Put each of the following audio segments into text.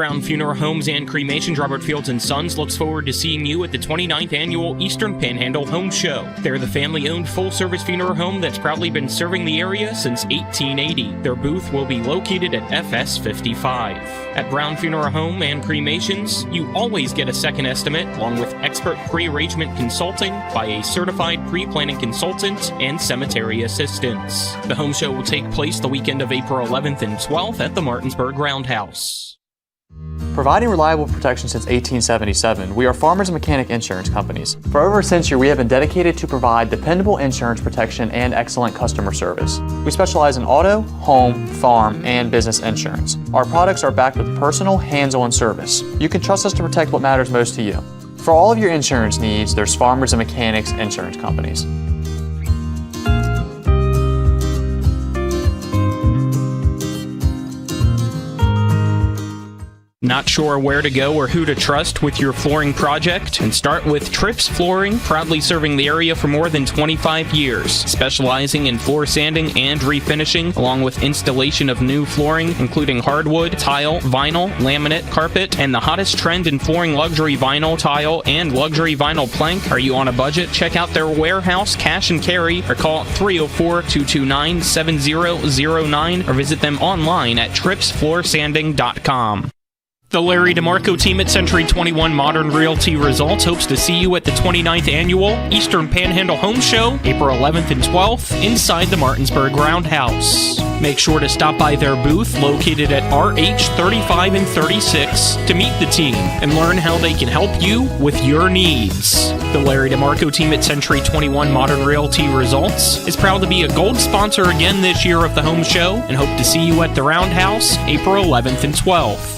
Brown Funeral Homes and Cremations Robert Fields & Sons looks forward to seeing you at the 29th Annual Eastern Panhandle Home Show. They're the family-owned full-service funeral home that's proudly been serving the area since 1880. Their booth will be located at FS 55. At Brown Funeral Home and Cremations, you always get a second estimate along with expert pre-arrangement consulting by a certified pre-planning consultant and cemetery assistants. The home show will take place the weekend of April 11th and 12th at the Martinsburg Roundhouse. Providing reliable protection since 1877, we are Farmers and Mechanic Insurance Companies. For over a century, we have been dedicated to provide dependable insurance protection and excellent customer service. We specialize in auto, home, farm, and business insurance. Our products are backed with personal, hands-on service. You can trust us to protect what matters most to you. For all of your insurance needs, there's Farmers and Mechanics Insurance Companies. Not sure where to go or who to trust with your flooring project? And start with Trips Flooring, proudly serving the area for more than 25 years, specializing in floor sanding and refinishing, along with installation of new flooring, including hardwood, tile, vinyl, laminate, carpet, and the hottest trend in flooring, luxury vinyl tile and luxury vinyl plank. Are you on a budget? Check out their warehouse, cash and carry, or call 304-229-7009, or visit them online at tripsfloorsanding.com. The Larry DeMarco team at Century 21 Modern Realty Results hopes to see you at the 29th Annual Eastern Panhandle Home Show, April 11th and 12th, inside the Martinsburg Roundhouse. Make sure to stop by their booth located at RH 35 and 36 to meet the team and learn how they can help you with your needs. The Larry DeMarco team at Century 21 Modern Realty Results is proud to be a gold sponsor again this year of the home show and hope to see you at the Roundhouse, April 11th and 12th.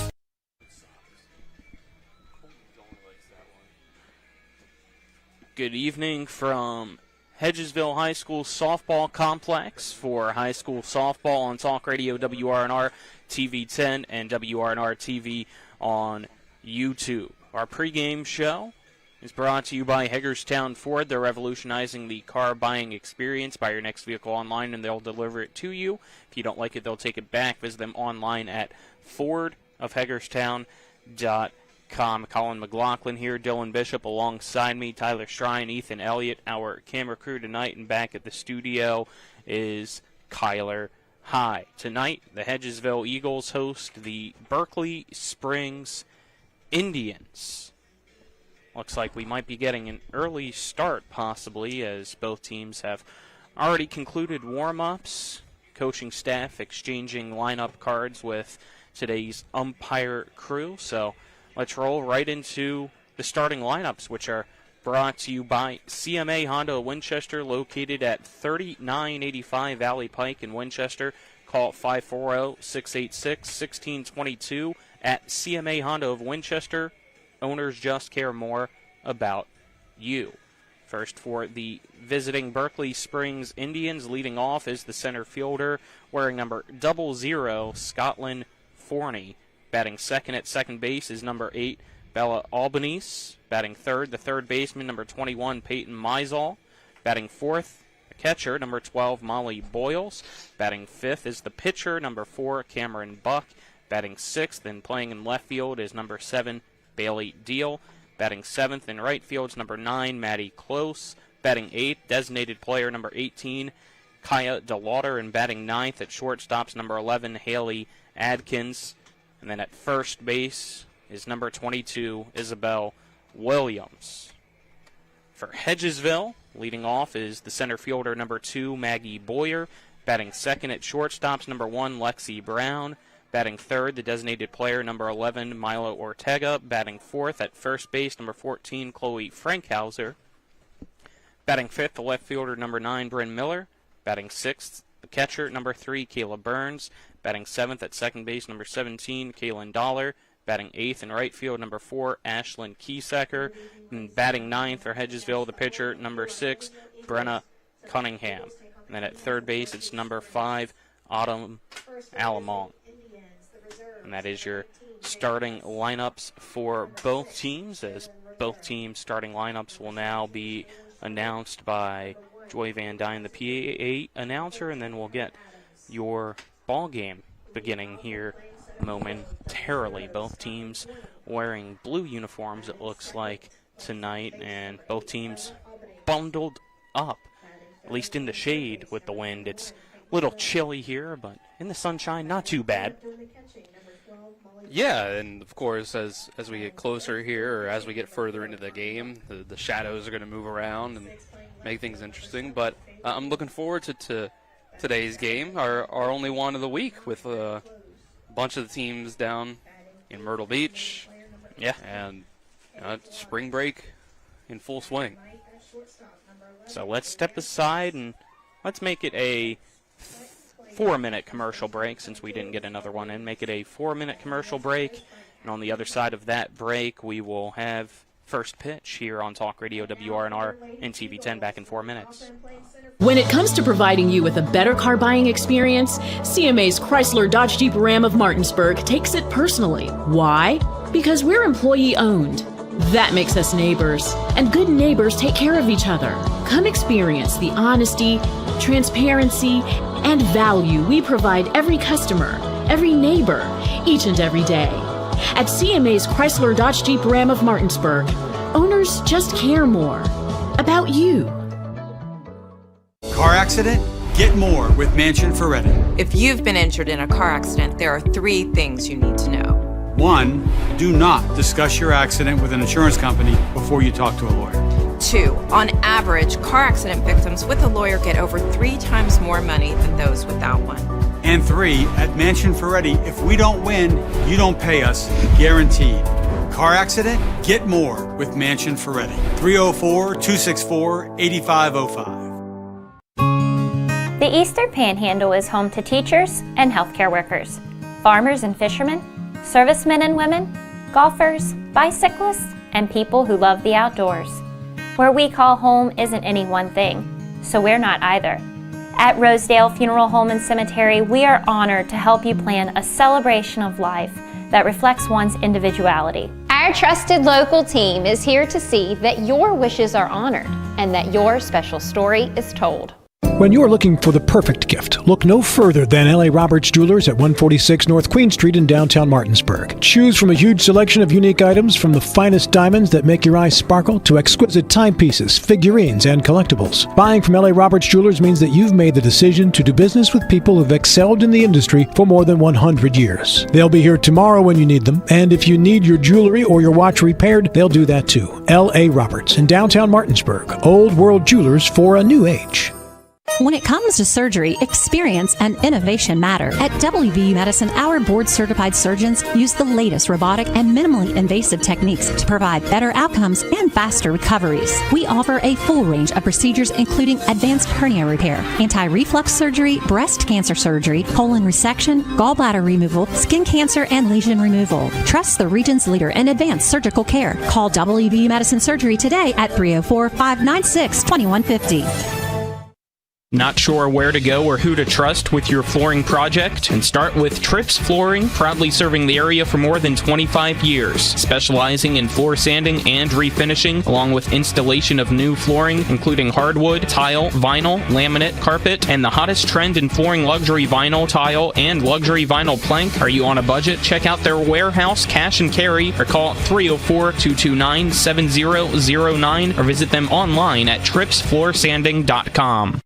Good evening from Hedgesville High School Softball Complex for high school softball on Talk Radio WRNR TV 10 and WRNR TV on YouTube. Our pregame show is brought to you by Hagerstown Ford. They're revolutionizing the car buying experience. Buy your next vehicle online and they'll deliver it to you. If you don't like it, they'll take it back. Visit them online at fordofhagerstown.com. Colin McLaughlin here, Dylan Bishop alongside me, Tyler Strine, Ethan Elliott. Our camera crew tonight and back at the studio is Kyler High. Tonight, the Hedgesville Eagles host the Berkeley Springs Indians. Looks like we might be getting an early start possibly, as both teams have already concluded warm-ups. Coaching staff exchanging lineup cards with today's umpire crew, so let's roll right into the starting lineups, which are brought to you by CMA Honda Winchester, located at 3985 Valley Pike in Winchester. Call 540-686-1622 at CMA Honda of Winchester. Owners just care more about you. First for the visiting Berkeley Springs Indians, leading off is the center fielder wearing number 00, Scotland Forney. Batting second at second base is number 8, Bella Albanese. Batting third, the third baseman, number 21, Peyton Mizal. Batting fourth, the catcher, number 12, Molly Boyles. Batting fifth is the pitcher, number 4, Cameron Buck. Batting sixth and playing in left field is number 7, Bailey Deal. Batting seventh in right field is number 9, Maddie Close. Batting eighth, designated player number 18, Kaya DeLauder. And batting ninth at shortstops, number 11, Haley Adkins. And then at first base is number 22, Isabel Williams. For Hedgesville, leading off is the center fielder, number 2, Maggie Boyer. Batting second at shortstops, number 1, Lexi Brown. Batting third, the designated player, number 11, Milo Ortega. Batting fourth at first base, number 14, Chloe Frankhauser. Batting fifth, the left fielder, number 9, Bryn Miller. Batting sixth, the catcher, number 3, Kayla Burns. Batting seventh at second base, number 17, Kaylin Dollar. Batting eighth in right field, number 4, Ashlyn Kiesacker. And batting ninth for Hedgesville, the pitcher, number 6, Brenna Cunningham. And then at third base, it's number 5, Autumn Alamont. And that is your starting lineups for both teams, as both teams' starting lineups will now be announced by Joy Van Dyne, the PA announcer, and then we'll get your ball game beginning here momentarily. Both teams wearing blue uniforms, it looks like, tonight, and both teams bundled up, at least in the shade with the wind. It's a little chilly here, but in the sunshine, not too bad. Yeah, and of course, as we get closer here, or as we get further into the game, the shadows are going to move around and make things interesting. But I'm looking forward to today's game, our only one of the week, with a bunch of the teams down in Myrtle Beach. Yeah. And spring break in full swing. So let's step aside and let's make it a 4-minute commercial break, since we didn't get another one in. Make it a 4-minute commercial break, and on the other side of that break, we will have first pitch here on Talk Radio WRNR and TV10 back in 4 minutes. When it comes to providing you with a better car buying experience, CMA's Chrysler Dodge Jeep Ram of Martinsburg takes it personally. Why? Because we're employee owned. That makes us neighbors, and good neighbors take care of each other. Come experience the honesty, transparency, and value we provide every customer, every neighbor, each and every day. At CMA's Chrysler Dodge Jeep Ram of Martinsburg, owners just care more about you. Car accident? Get more with Mansion Ferretti. If you've been injured in a car accident, there are 3 things you need to know. 1, do not discuss your accident with an insurance company before you talk to a lawyer. 2, on average, car accident victims with a lawyer get over 3 times more money than those without one. And 3, at Mansion Ferretti, if we don't win, you don't pay us, guaranteed. Car accident? Get more with Mansion Ferretti. 304-264-8505. The Eastern Panhandle is home to teachers and healthcare workers, farmers and fishermen, servicemen and women, golfers, bicyclists, and people who love the outdoors. Where we call home isn't any one thing, so we're not either. At Rosedale Funeral Home and Cemetery, we are honored to help you plan a celebration of life that reflects one's individuality. Our trusted local team is here to see that your wishes are honored and that your special story is told. When you're looking for the perfect gift, look no further than L.A. Roberts Jewelers at 146 North Queen Street in downtown Martinsburg. Choose from a huge selection of unique items, from the finest diamonds that make your eyes sparkle to exquisite timepieces, figurines, and collectibles. Buying from L.A. Roberts Jewelers means that you've made the decision to do business with people who've excelled in the industry for more than 100 years. They'll be here tomorrow when you need them, and if you need your jewelry or your watch repaired, they'll do that too. L.A. Roberts in downtown Martinsburg. Old world jewelers for a new age. When it comes to surgery, experience and innovation matter. At WVU Medicine, our board-certified surgeons use the latest robotic and minimally invasive techniques to provide better outcomes and faster recoveries. We offer a full range of procedures, including advanced hernia repair, anti-reflux surgery, breast cancer surgery, colon resection, gallbladder removal, skin cancer, and lesion removal. Trust the region's leader in advanced surgical care. Call WVU Medicine Surgery today at 304-596-2150. Not sure where to go or who to trust with your flooring project? And start with Trips Flooring, proudly serving the area for more than 25 years, specializing in floor sanding and refinishing, along with installation of new flooring, including hardwood, tile, vinyl, laminate, carpet, and the hottest trend in flooring, luxury vinyl, tile, and luxury vinyl plank. Are you on a budget? Check out their warehouse, cash and carry, or call 304-229-7009, or visit them online at tripsfloorsanding.com.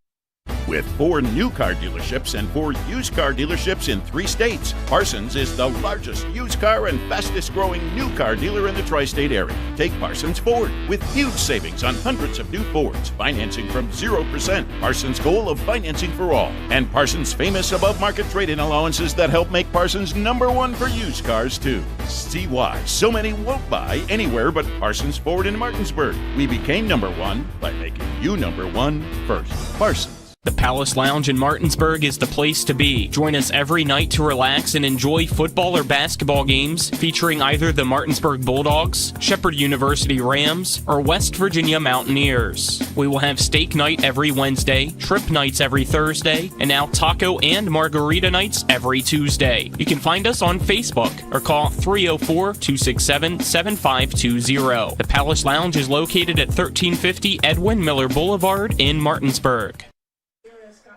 With 4 new car dealerships and 4 used car dealerships in 3 states, Parsons is the largest used car and fastest growing new car dealer in the tri-state area. Take Parsons Ford with huge savings on hundreds of new Fords, financing from 0%, Parsons' goal of financing for all, and Parsons' famous above-market trade-in allowances that help make Parsons #1 for used cars too. See why so many won't buy anywhere but Parsons Ford in Martinsburg. We became #1 by making you #1 first. Parsons. The Palace Lounge in Martinsburg is the place to be. Join us every night to relax and enjoy football or basketball games featuring either the Martinsburg Bulldogs, Shepherd University Rams, or West Virginia Mountaineers. We will have steak night every Wednesday, trip nights every Thursday, and now taco and margarita nights every Tuesday. You can find us on Facebook or call 304-267-7520. The Palace Lounge is located at 1350 Edwin Miller Boulevard in Martinsburg.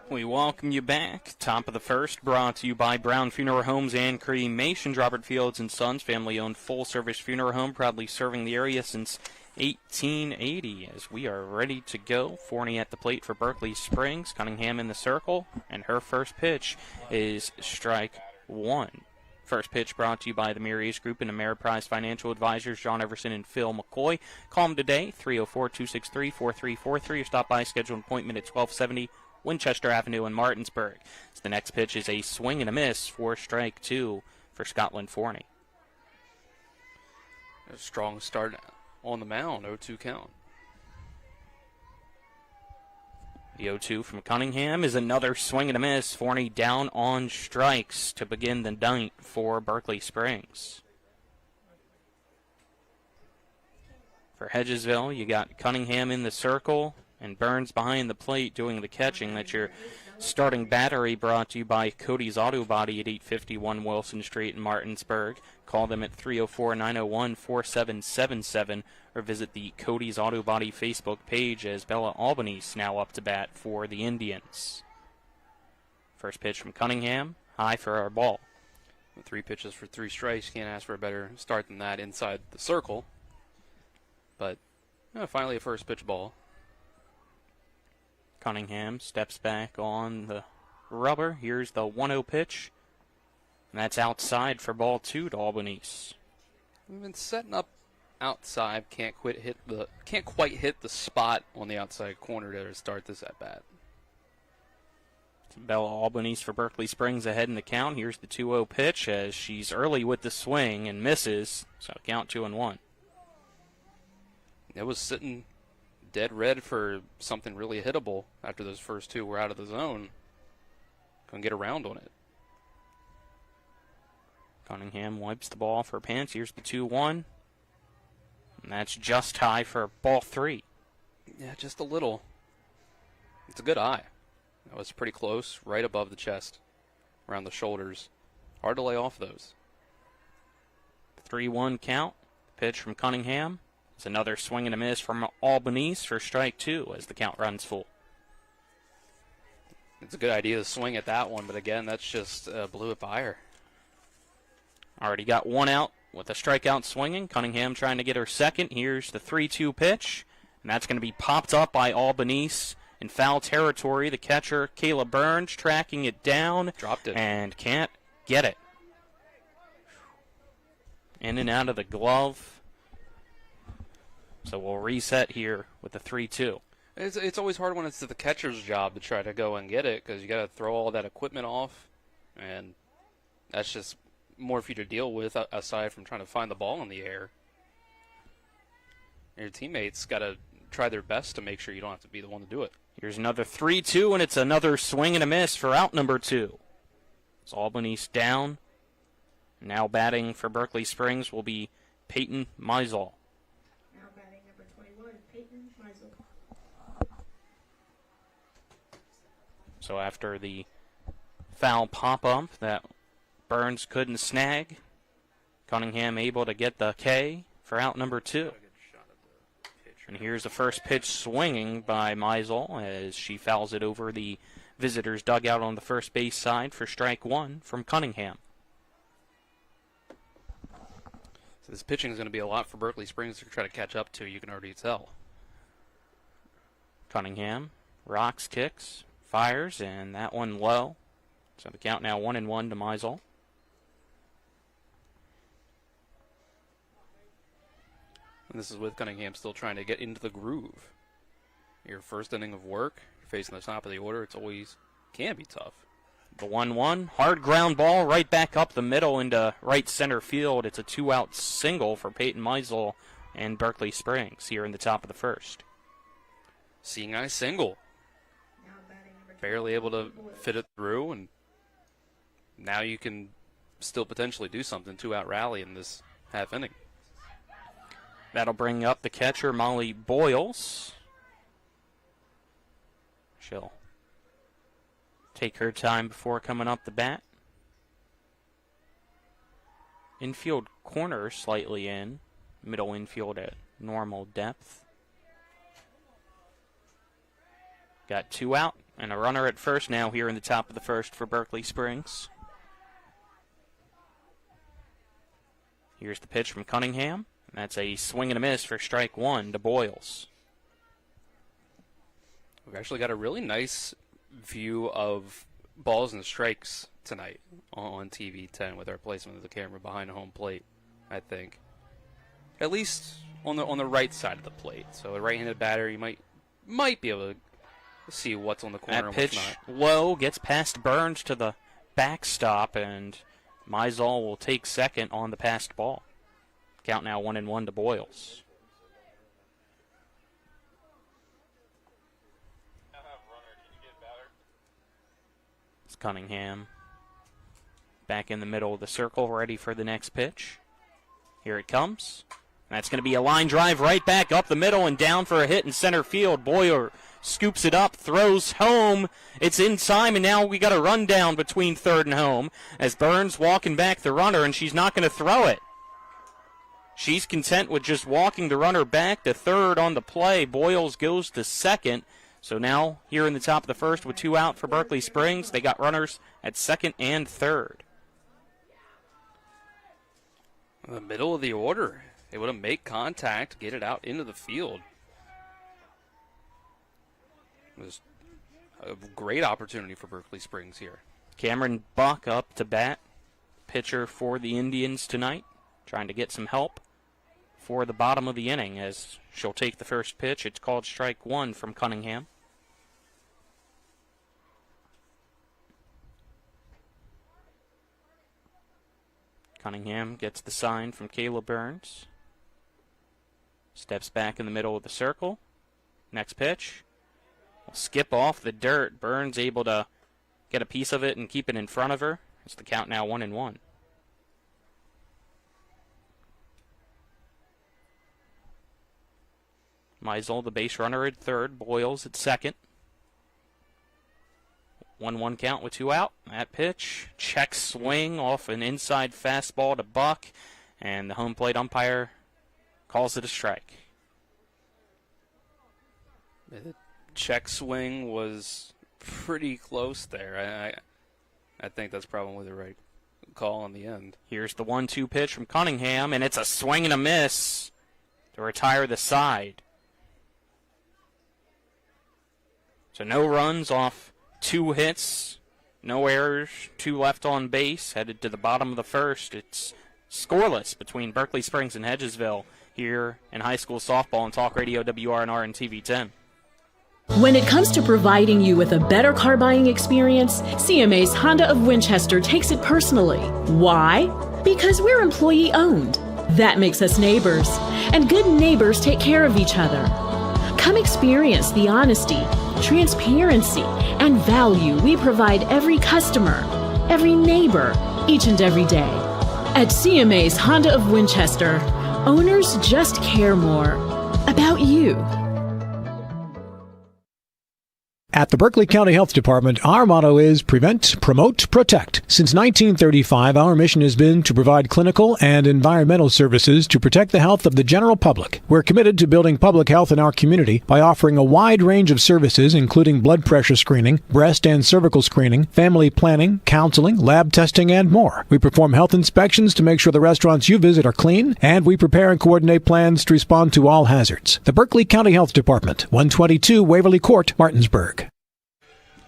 We welcome you back. Top of the first, brought to you by Brown Funeral Homes and Cremations. Robert Fields and Sons, family-owned full-service funeral home, proudly serving the area since 1880. As we are ready to go, Forney at the plate for Berkeley Springs. Cunningham in the circle, and her first pitch is strike one. First pitch brought to you by the Mirius Group and Ameriprise Financial Advisors, John Everson and Phil McCoy. Call them today, 304-263-4343, or stop by, schedule an appointment at 1270 Winchester Avenue in Martinsburg. So the next pitch is a swing and a miss for strike two for Scotland Forney. A strong start on the mound, 0-2 count. The 0-2 from Cunningham is another swing and a miss. Forney down on strikes to begin the ninth for Berkeley Springs. For Hedgesville, you got Cunningham in the circle and Burns behind the plate doing the catching. That's your starting battery, brought to you by Cody's Auto Body at 851 Wilson Street in Martinsburg. Call them at 304-901-4777 or visit the Cody's Auto Body Facebook page, as Bella Albany's now up to bat for the Indians. First pitch from Cunningham, high for our ball. 3 pitches for 3 strikes. Can't ask for a better start than that inside the circle. But finally a first pitch ball. Cunningham steps back on the rubber. Here's the 1-0 pitch. And that's outside for ball 2 to Albanese. We've been setting up outside. Can't quite hit the spot on the outside corner to start this at bat. Bella Albanese for Berkeley Springs ahead in the count. Here's the 2-0 pitch as she's early with the swing and misses. So count 2-1. It was sitting dead red for something really hittable after those first 2 were out of the zone. Couldn't get around on it. Cunningham wipes the ball for Pants. Here's the 2-1. And that's just high for ball 3. Yeah, just a little. It's a good eye. That was pretty close, right above the chest, around the shoulders. Hard to lay off those. 3-1 count. Pitch from Cunningham. It's another swing and a miss from Albanese for strike 2 as the count runs full. It's a good idea to swing at that one, but again, that's just blew it by her. Already got 1 out with a strikeout swinging. Cunningham trying to get her second. Here's the 3-2 pitch, and that's going to be popped up by Albanese in foul territory. The catcher, Kayla Burns, tracking it down. Dropped it. And can't get it. In and out of the glove. So we'll reset here with the 3-2. It's always hard when it's the catcher's job to try to go and get it, because you got to throw all that equipment off, and that's just more for you to deal with aside from trying to find the ball in the air. Your teammates got to try their best to make sure you don't have to be the one to do it. Here's another 3-2, and it's another swing and a miss for out number 2. It's Albanese down. Now batting for Berkeley Springs will be Peyton Meisel. So after the foul pop-up that Burns couldn't snag, Cunningham able to get the K for out number 2. And here's the first pitch swinging by Meisel as she fouls it over the visitors' dugout on the first base side for strike 1 from Cunningham. So this pitching is going to be a lot for Berkeley Springs to try to catch up to, you can already tell. Cunningham rocks, kicks, fires, and that one low. So the count now 1-1 to Meisel. And this is with Cunningham still trying to get into the groove. Your first inning of work, facing the top of the order, can be tough. The 1-1, hard ground ball right back up the middle into right center field. It's a 2-out single for Peyton Meisel and Berkeley Springs here in the top of the first. Seeing eye single. Barely able to fit it through, and now you can still potentially do something, 2-out rally in this half inning. That'll bring up the catcher, Molly Boyles. She'll take her time before coming up the bat. Infield corner slightly in. Middle infield at normal depth. Got 2 out And a runner at first now here in the top of the first for Berkeley Springs. Here's the pitch from Cunningham. That's a swing and a miss for strike one to Boyles. We've actually got a really nice view of balls and strikes tonight on TV 10 with our placement of the camera behind home plate, I think. At least on the right side of the plate. So a right-handed batter, you might be able to see what's on the corner and pitch what's not. low, gets past Burns to the backstop, and Mizal will take second on the passed ball. Count now 1-1 to Boyles. It's Cunningham back in the middle of the circle, ready for the next pitch. Here it comes. That's going to be a line drive right back up the middle and down for a hit in center field. Boyer scoops it up, throws home. It's in time, and now we got a run down between third and home as Burns walking back the runner, and she's not going to throw it. She's content with just walking the runner back to third on the play. Boyles goes to second. So now here in the top of the first with 2 out for Berkeley Springs, they got runners at second and third. In the middle of the order, able to make contact, get it out into the field. It was a great opportunity for Berkeley Springs here. Cameron Buck up to bat, pitcher for the Indians tonight, trying to get some help for the bottom of the inning as she'll take the first pitch. It's called strike one from Cunningham. Cunningham gets the sign from Kayla Burns. Steps back in the middle of the circle. Next pitch. Will skip off the dirt. Burns able to get a piece of it and keep it in front of her. It's the count now 1-1. Mizal, the base runner, at third. Boyles at second. 1-1 count with 2 out. That pitch, check swing off an inside fastball to Buck, and the home plate umpire calls it a strike. The check swing was pretty close there. I think that's probably the right call on the end. Here's the 1-2 pitch from Cunningham, and it's a swing and a miss to retire the side. So no runs off 2 hits, no errors, 2 left on base, headed to the bottom of the first. It's scoreless between Berkeley Springs and Hedgesville here in high school softball on Talk Radio WRNR and TV 10. When it comes to providing you with a better car buying experience, CMA's Honda of Winchester takes it personally. Why? Because we're employee owned. That makes us neighbors, and good neighbors take care of each other. Come experience the honesty, transparency, and value we provide every customer, every neighbor, each and every day. At CMA's Honda of Winchester, owners just care more about you. At the Berkeley County Health Department, our motto is prevent, promote, protect. Since 1935, our mission has been to provide clinical and environmental services to protect the health of the general public. We're committed to building public health in our community by offering a wide range of services, including blood pressure screening, breast and cervical screening, family planning, counseling, lab testing, and more. We perform health inspections to make sure the restaurants you visit are clean, and we prepare and coordinate plans to respond to all hazards. The Berkeley County Health Department, 122 Waverly Court, Martinsburg.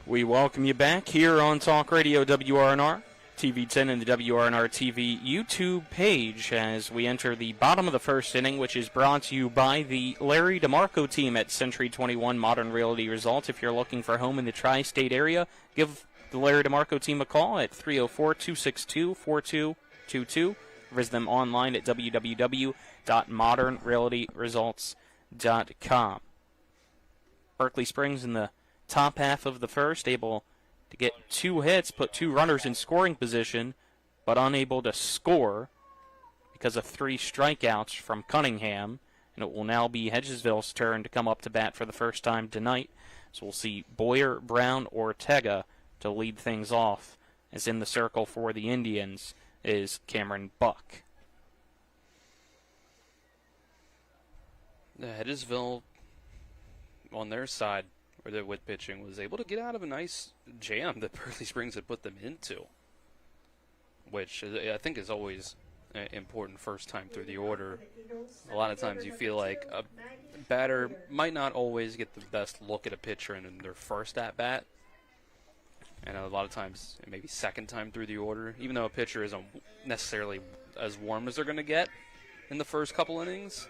We welcome you back here on Talk Radio WRNR, TV 10 and the WRNR TV YouTube page as we enter the bottom of the first inning, which is brought to you by the Larry DeMarco team at Century 21 Modern Realty Results. If you're looking for a home in the tri-state area, give the Larry DeMarco team a call at 304-262-4222. Visit them online at www.modernrealtyresults.com. Berkeley Springs in the top half of the first, able to get 2 hits, put 2 runners in scoring position, but unable to score because of 3 strikeouts from Cunningham. And it will now be Hedgesville's turn to come up to bat for the first time tonight. So we'll see Boyer, Brown, Ortega to lead things off, as in the circle for the Indians is Cameron Buck. The Hedgesville on their side with pitching, was able to get out of a nice jam that Berkeley Springs had put them into, which I think is always important first time through the order. A lot of times you feel like a batter might not always get the best look at a pitcher in their first at-bat, and a lot of times maybe second time through the order, even though a pitcher isn't necessarily as warm as they're going to get in the first couple innings.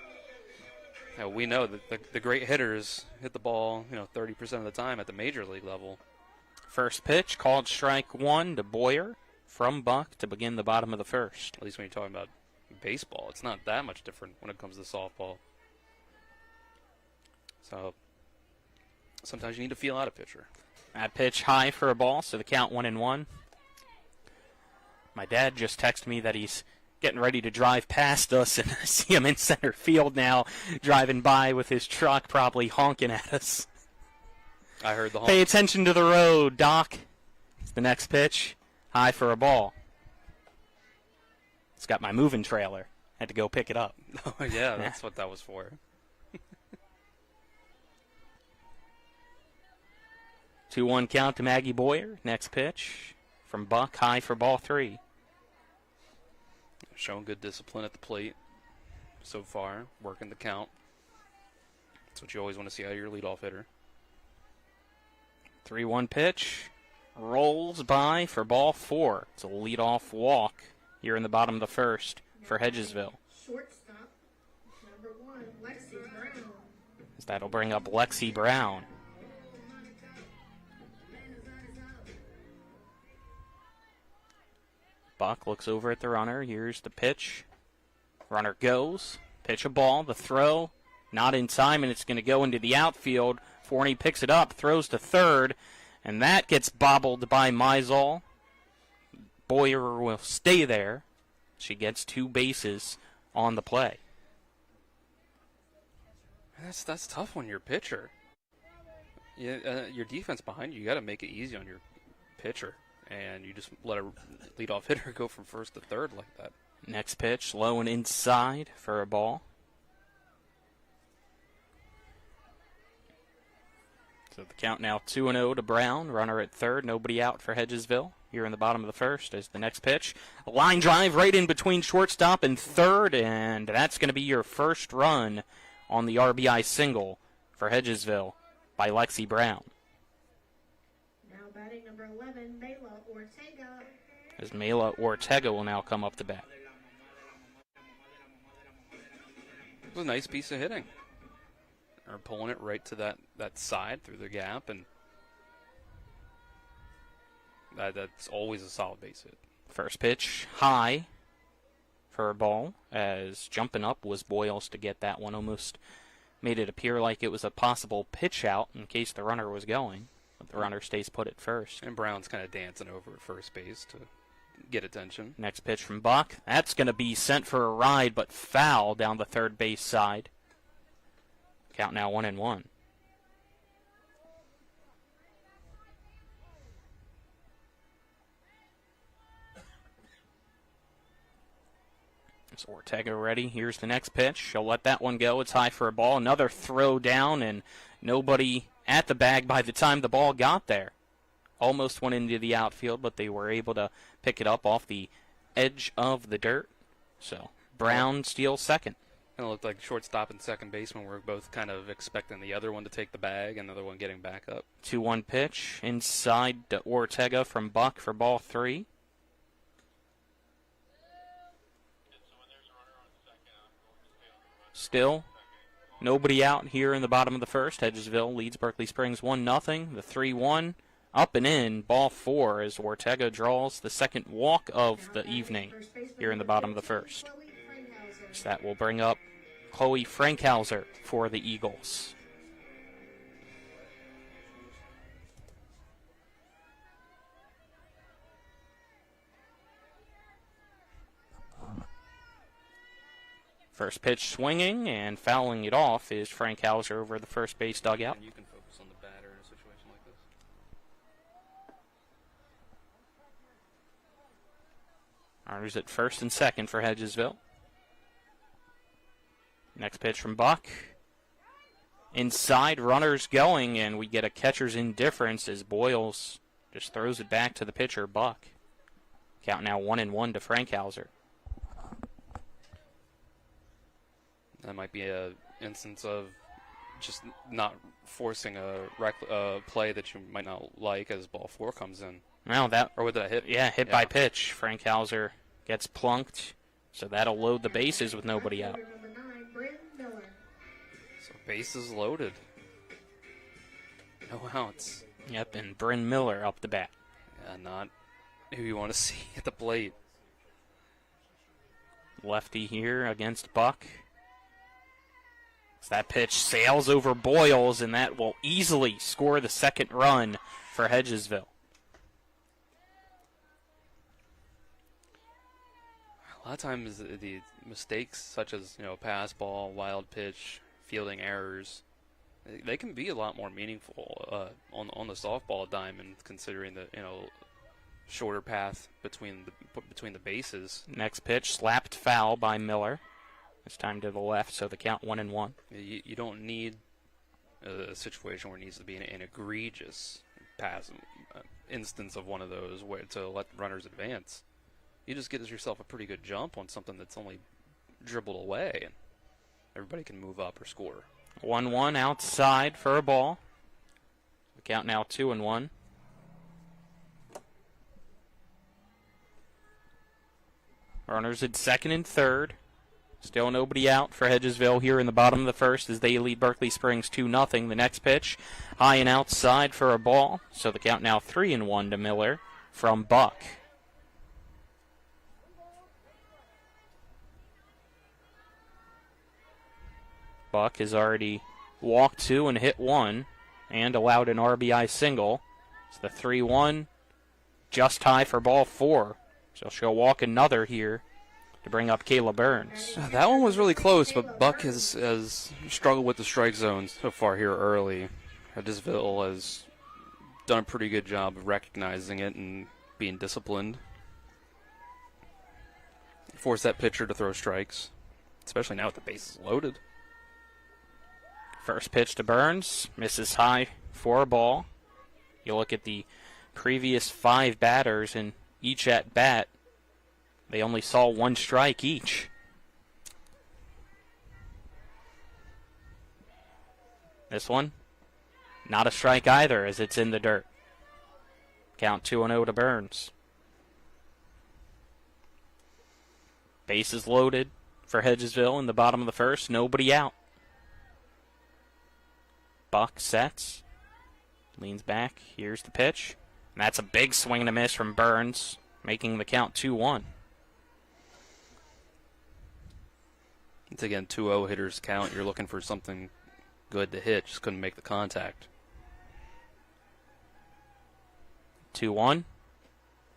We know that the great hitters hit the ball 30% of the time at the major league level. First pitch called strike one to Boyer from Buck to begin the bottom of the first. At least when you're talking about baseball, it's not that much different when it comes to softball. So sometimes you need to feel out a pitcher. That pitch high for a ball, so the count 1-1. My dad just texted me that he's getting ready to drive past us, and I see him in center field now, driving by with his truck, probably honking at us. I heard the honk. Pay attention to the road, Doc. It's the next pitch. High for a ball. It's got my moving trailer. Had to go pick it up. Oh, yeah, that's what that was for. 2-1 count to Maggie Boyer. Next pitch from Buck. High for ball 3. Showing good discipline at the plate so far. Working the count. That's what you always want to see out of your leadoff hitter. 3-1 pitch. Rolls by for ball 4. It's a leadoff walk here in the bottom of the first for Hedgesville. Shortstop, number 1, Lexi Brown. That'll bring up Lexi Brown. Buck looks over at the runner. Here's the pitch. Runner goes. Pitch a ball. The throw. Not in time, and it's going to go into the outfield. Forney picks it up, throws to third, and that gets bobbled by Mizal. Boyer will stay there. She gets 2 bases on the play. That's tough when you're a pitcher. Your defense behind you got to make it easy on your pitcher, and you just let a leadoff hitter go from first to third like that. Next pitch, low and inside for a ball. So the count now 2-0 to Brown. Runner at third. Nobody out for Hedgesville here in the bottom of the first as the next pitch. A line drive right in between shortstop and third, and that's going to be your first run on the RBI single for Hedgesville by Lexi Brown. Now batting number 11, Mela Ortega. As Mela Ortega will now come up to bat. It was a nice piece of hitting. Or pulling it right to that side through the gap, and that's always a solid base hit. First pitch high for a ball, as jumping up was Boyles to get that one. Almost made it appear like it was a possible pitch out in case the runner was going, but the runner stays put at first. And Brown's kind of dancing over at first base to get attention. Next pitch from Buck. That's going to be sent for a ride, but foul down the third base side. Count now 1-1. Is Ortega ready? Here's the next pitch. She'll let that one go. It's high for a ball. Another throw down, and nobody at the bag by the time the ball got there. Almost went into the outfield, but they were able to pick it up off the edge of the dirt. So Brown steals second. And it looked like shortstop and second baseman were both kind of expecting the other one to take the bag and the other one getting back up. 2-1 pitch inside to Ortega from Buck for ball 3. Still nobody out here in the bottom of the first. Hedgesville leads Berkeley Springs 1-0. The 3-1 up and in, ball 4 as Ortega draws the second walk of the evening here in the bottom of the first. So that will bring up Chloe Frankhauser for the Eagles. First pitch swinging and fouling it off is Frankhauser over the first base dugout. And you can focus on the batter in a situation like this. Runners at first and second for Hedgesville. Next pitch from Buck. inside, runners going, and we get a catcher's indifference as Boyles just throws it back to the pitcher, Buck. Count now 1-1 to Frankhauser. That might be an instance of just not forcing a play that you might not like as ball 4 comes in. Well, that, or with that hit? Yeah, hit by pitch. Frankhauser gets plunked, so that'll load the bases with nobody out. So bases loaded. No outs. Yep, and Bryn Miller up the bat. Yeah, not who you want to see at the plate. Lefty here against Buck. So that pitch sails over Boyles, and that will easily score the second run for Hedgesville. A lot of times the mistakes such as, pass ball, wild pitch, fielding errors, they can be a lot more meaningful on the softball diamond, considering the shorter path between the bases. Next pitch slapped foul by Miller. This time to the left, so the count 1-1. You don't need a situation where it needs to be an egregious pass instance of one of those where to let runners advance. You just get yourself a pretty good jump on something that's only dribbled away, and everybody can move up or score. 1-1 outside for a ball. The count now 2-1. Runners at second and third. Still nobody out for Hedgesville here in the bottom of the first as they lead Berkeley Springs 2-0. The next pitch, high and outside for a ball. So the count now 3-1 to Miller from Buck. Buck has already walked 2 and hit 1 and allowed an RBI single. It's the 3-1, just high for ball 4. So she'll walk another here to bring up Kayla Burns. That one was really close, but Buck has struggled with the strike zone so far here early. Hedgesville has done a pretty good job of recognizing it and being disciplined. Force that pitcher to throw strikes, especially now with the bases loaded. First pitch to Burns, misses high for a ball. You look at the previous 5 batters, and each at bat, they only saw 1 strike each. This one, not a strike either, as it's in the dirt. Count 2-0 to Burns. Bases loaded for Hedgesville in the bottom of the first, nobody out. Buck sets, leans back, here's the pitch. And that's a big swing and a miss from Burns, making the count 2-1. It's again 2-0 hitters count. You're looking for something good to hit, just couldn't make the contact. 2-1,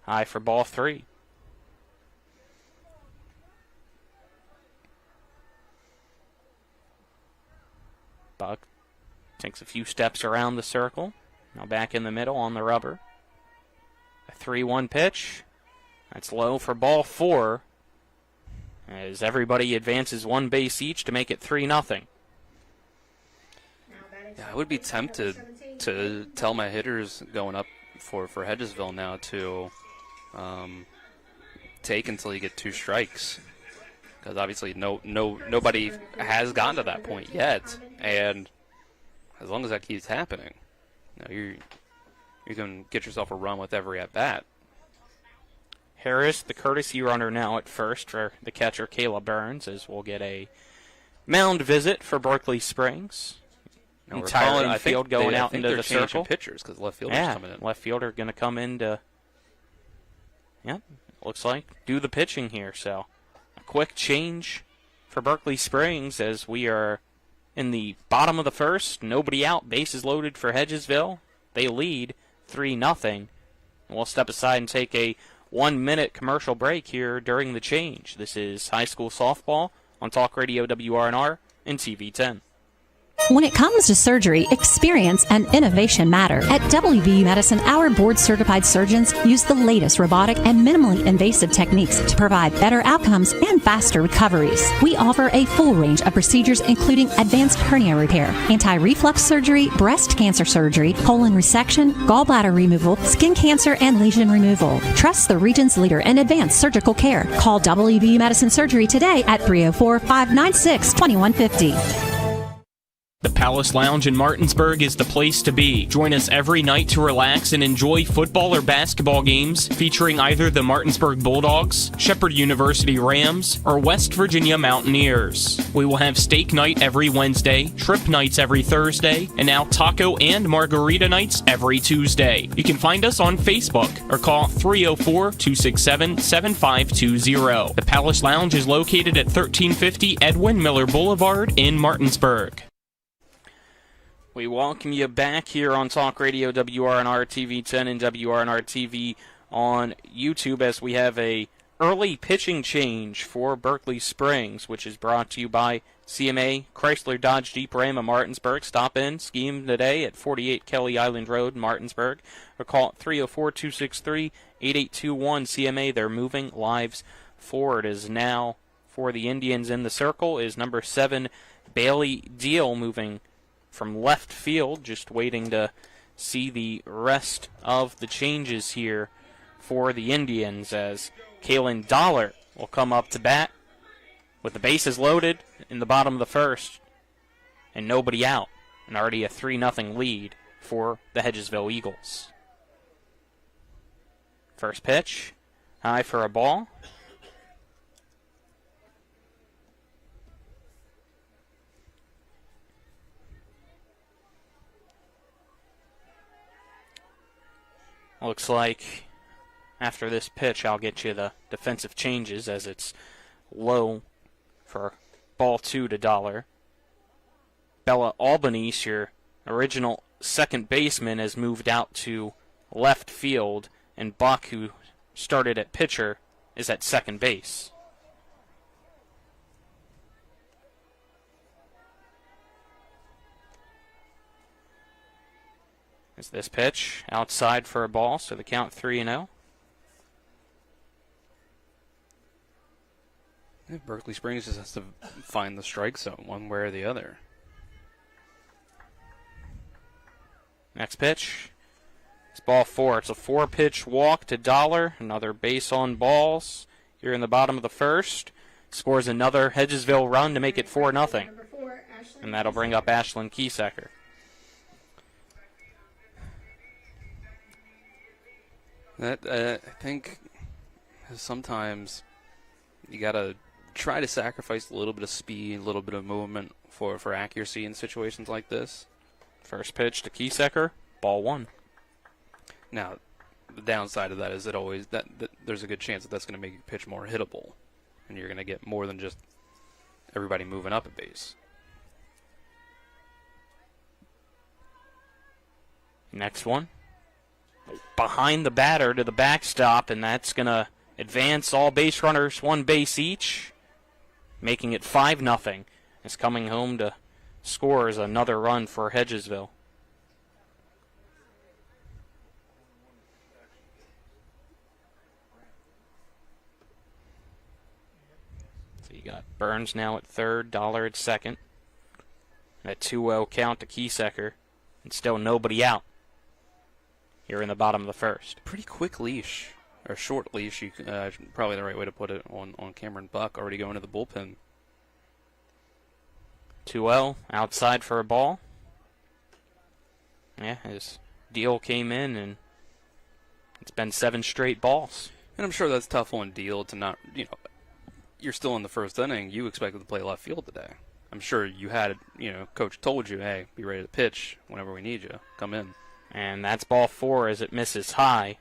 high for ball 3. Buck takes a few steps around the circle. Now back in the middle on the rubber. A 3-1 pitch. That's low for ball 4. As everybody advances 1 base each to make it 3-0. Yeah, I would be tempted to tell my hitters going up for Hedgesville now to take until you get 2 strikes. Because obviously nobody has gotten to that point yet. And as long as that keeps happening, you can get yourself a run with every at-bat. Harris, the courtesy runner now at first for the catcher, Kayla Burns, as we'll get a mound visit for Berkeley Springs. Entire infield going out into the circle. Pitchers because left fielder's coming in. Left fielder going to come in to, looks like, do the pitching here. So a quick change for Berkeley Springs as we are in the bottom of the first. Nobody out. Bases loaded for Hedgesville. They lead 3-0. We'll step aside and take a 1-minute commercial break here during the change. This is high school softball on Talk Radio WRNR and TV 10. When it comes to surgery, experience and innovation matter. At WVU Medicine, our board-certified surgeons use the latest robotic and minimally invasive techniques to provide better outcomes and faster recoveries. We offer a full range of procedures including advanced hernia repair, anti-reflux surgery, breast cancer surgery, colon resection, gallbladder removal, skin cancer, and lesion removal. Trust the region's leader in advanced surgical care. Call WVU Medicine Surgery today at 304-596-2150. The Palace Lounge in Martinsburg is the place to be. Join us every night to relax and enjoy football or basketball games featuring either the Martinsburg Bulldogs, Shepherd University Rams, or West Virginia Mountaineers. We will have steak night every Wednesday, trip nights every Thursday, and now taco and margarita nights every Tuesday. You can find us on Facebook or call 304-267-7520. The Palace Lounge is located at 1350 Edwin Miller Boulevard in Martinsburg. We welcome you back here on Talk Radio WRNR TV 10 and WRNR TV on YouTube as we have a early pitching change for Berkeley Springs, which is brought to you by CMA Chrysler Dodge Jeep Ram of Martinsburg. Stop in, scheme today at 48 Kelly Island Road, Martinsburg, or call 304-263-8821 CMA. They're moving lives forward. Is now for the Indians in the circle is number 7 Bailey Deal, moving from left field, just waiting to see the rest of the changes here for the Indians as Kalen Dollar will come up to bat with the bases loaded in the bottom of the first and nobody out, and already a 3-0 lead for the Hedgesville Eagles. First pitch, high for a ball. Looks like after this pitch I'll get you the defensive changes as it's low for ball 2 to Dollar. Bella Albanese, your original second baseman, has moved out to left field, and Buck, who started at pitcher, is at second base. Is this pitch outside for a ball, so the count 3-0. Yeah, Berkeley Springs just has to find the strike zone one way or the other. Next pitch. It's ball 4. It's a 4-pitch walk to Dollar. Another base on balls here in the bottom of the first. Scores another Hedgesville run to make it 4-0. And that'll bring up Ashlyn Kiesecker. That I think sometimes you gotta try to sacrifice a little bit of speed, a little bit of movement for accuracy in situations like this. First pitch to Kiesecker, ball 1. Now, the downside of that is that always that there's a good chance that that's going to make your pitch more hittable, and you're going to get more than just everybody moving up a base. Next one. Behind the batter to the backstop, and that's going to advance all base runners 1 base each, making it 5-0. It's coming home to score is another run for Hedgesville. So you got Burns now at third, Dollar at second. That 2-0 count to Kiesecker, and still nobody out here in the bottom of the first. Pretty quick leash, or short leash, probably the right way to put it, on Cameron Buck, already going to the bullpen. 2-0, outside for a ball. Yeah, his deal came in, and it's been 7 straight balls. And I'm sure that's tough on Deal to not, you're still in the first inning. You expected to play left field today. I'm sure you had, coach told you, hey, be ready to pitch whenever we need you. Come in. And that's ball 4 as it misses high.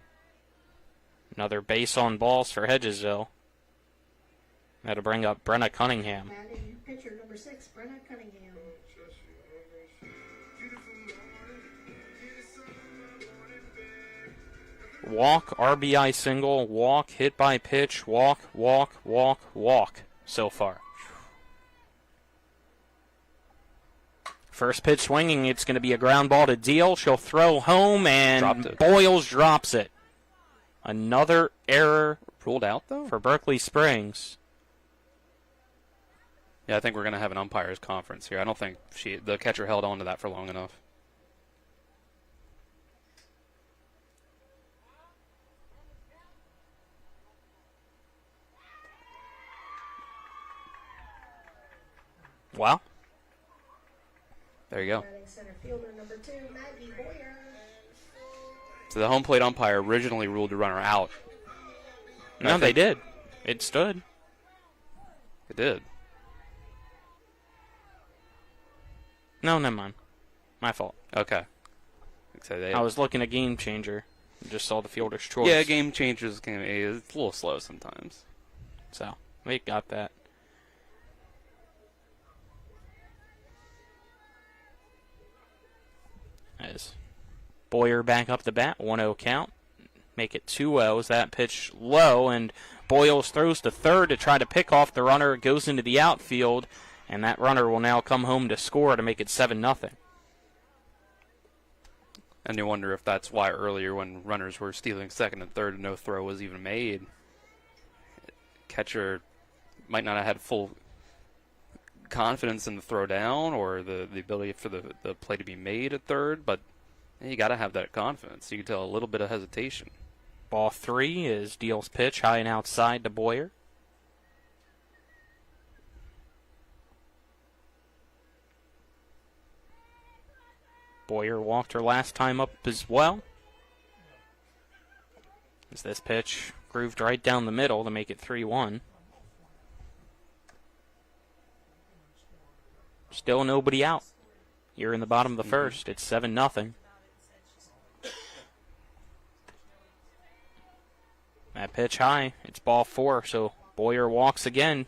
Another base on balls for Hedgesville. That'll bring up Brenna Cunningham. Pitcher number 6, Brenna Cunningham. Walk, RBI single, walk, hit by pitch, walk, walk, walk, walk so far. First pitch swinging, it's going to be a ground ball to Deal. She'll throw home, and Boyles drops it. Another error ruled out, though, for Berkeley Springs. Yeah, I think we're going to have an umpires conference here. I don't think the catcher held on to that for long enough. Wow. There you go. Center fielder number 2, Maggie Boyer. So the home plate umpire originally ruled the runner out. No, they did. It stood. It did. No, never mind. My fault. Okay. I was looking at Game Changer. Just saw the fielder's choice. Yeah, Game Changer's it's a little slow sometimes. So, we got that. As Boyer back up the bat, 1-0 count. Make it 2-0. That pitch low, and Boyles throws to third to try to pick off the runner. It goes into the outfield, and that runner will now come home to score to make it 7-0. And you wonder if that's why earlier when runners were stealing second and third and no throw was even made, catcher might not have had full confidence in the throw down or the ability for the play to be made at third, but you got to have that confidence. You can tell a little bit of hesitation. Ball 3 is Deal's pitch, high and outside to Boyer. Boyer walked her last time up as well. As this pitch grooved right down the middle to make it 3-1. Still nobody out. Here in the bottom of the first. It's 7-0. That pitch high. It's ball 4, so Boyer walks again.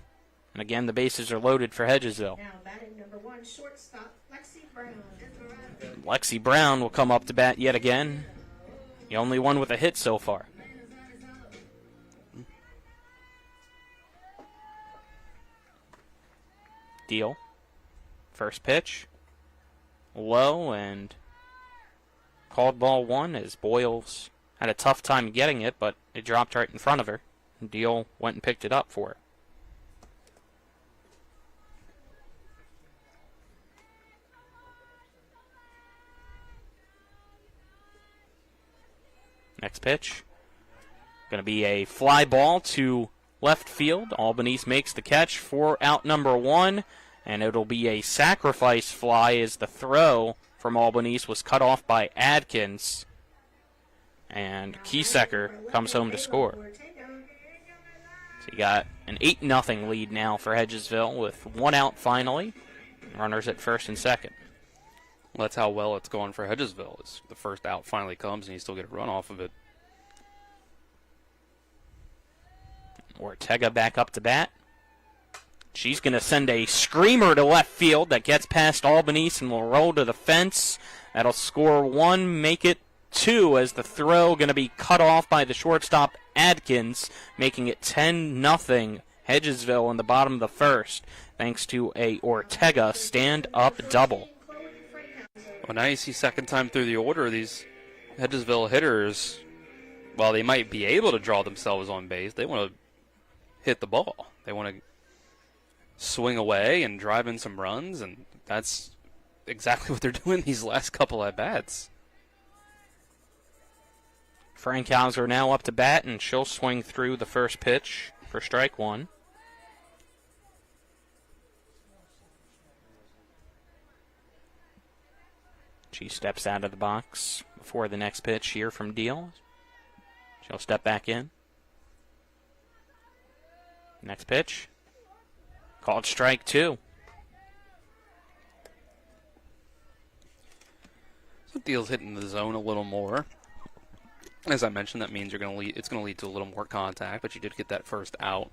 And again, the bases are loaded for Hedgesville. Now batting number 1, shortstop, Lexi Brown. Lexi Brown will come up to bat yet again. The only one with a hit so far. Deal. First pitch. Low and called ball 1 as Boyles had a tough time getting it, but it dropped right in front of her. Deal went and picked it up for her. Next pitch. Going to be a fly ball to left field. Albanese makes the catch for out number 1, and it'll be a sacrifice fly as the throw from Albanese was cut off by Adkins. And Kiesecker comes home to score. So you got an 8-0 lead now for Hedgesville with 1 out finally. Runners at first and second. Well, that's how well it's going for Hedgesville. Is the first out finally comes and you still get a run off of it. Ortega back up to bat. She's going to send a screamer to left field that gets past Albanese and will roll to the fence. That'll score 1, make it 2 as the throw going to be cut off by the shortstop Adkins, making it 10-0 Hedgesville in the bottom of the first, thanks to a Ortega stand-up double. Well, now you see second time through the order, these Hedgesville hitters, while they might be able to draw themselves on base, they want to hit the ball. They want to swing away and drive in some runs, and that's exactly what they're doing these last couple at-bats. Frank Hauser now up to bat, and she'll swing through the first pitch for strike 1. She steps out of the box before the next pitch here from Deal. She'll step back in. Next pitch. Called strike 2. So Deal's hitting the zone a little more. As I mentioned, that means it's going to lead to a little more contact, but you did get that first out.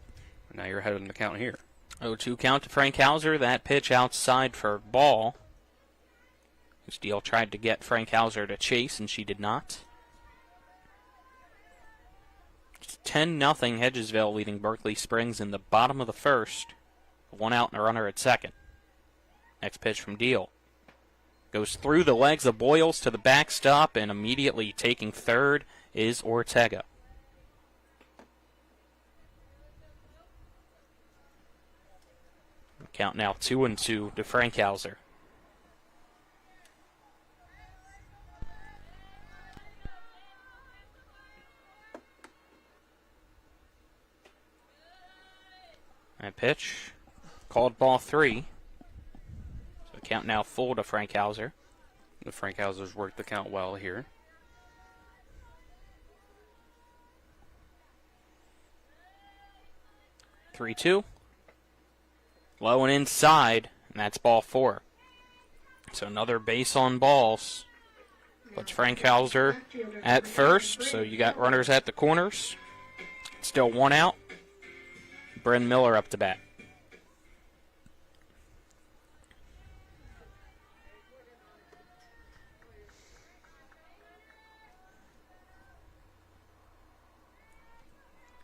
And now you're ahead of the count here. 0-2 count to Frank Hauser. That pitch outside for ball. Deal tried to get Frank Hauser to chase, and she did not. It's 10-0 Hedgesville leading Berkeley Springs in the bottom of the first. 1 out and a runner at second. Next pitch from Deal. Goes through the legs of Boyles to the backstop, and immediately taking third is Ortega. Count now 2-2 to Frankhauser. And pitch, called ball 3. So count now full to Frankhauser. The Frankhausers worked the count well here. Three-two. Low and inside, and that's ball 4. So another base on balls. Puts Frankhauser at first, so you got runners at the corners. Still 1 out. Bryn Miller up to bat.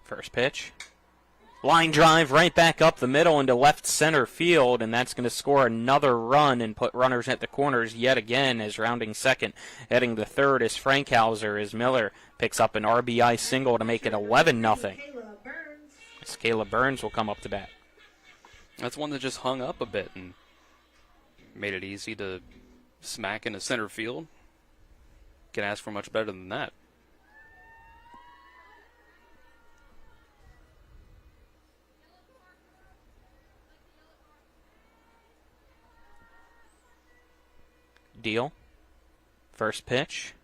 First pitch. Line drive right back up the middle into left center field, and that's going to score another run and put runners at the corners yet again as rounding second. Heading to third is Frankhauser as Miller picks up an RBI single to make it 11-0. As Caleb Burns will come up to bat. That's one that just hung up a bit and made it easy to smack into center field. Can ask for much better than that. Deal. First pitch.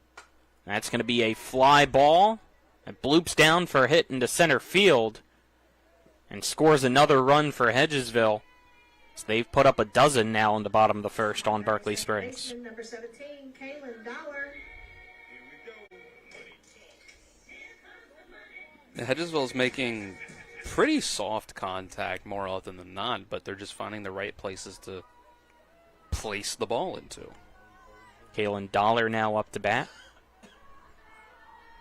That's going to be a fly ball. It bloops down for a hit into center field and scores another run for Hedgesville. So they've put up a dozen now in the bottom of the first on Berkeley Springs. Number 17, Kaylin Dollar. Hedgesville's making pretty soft contact more often than not, but they're just finding the right places to place the ball into. Kaylin Dollar now up to bat.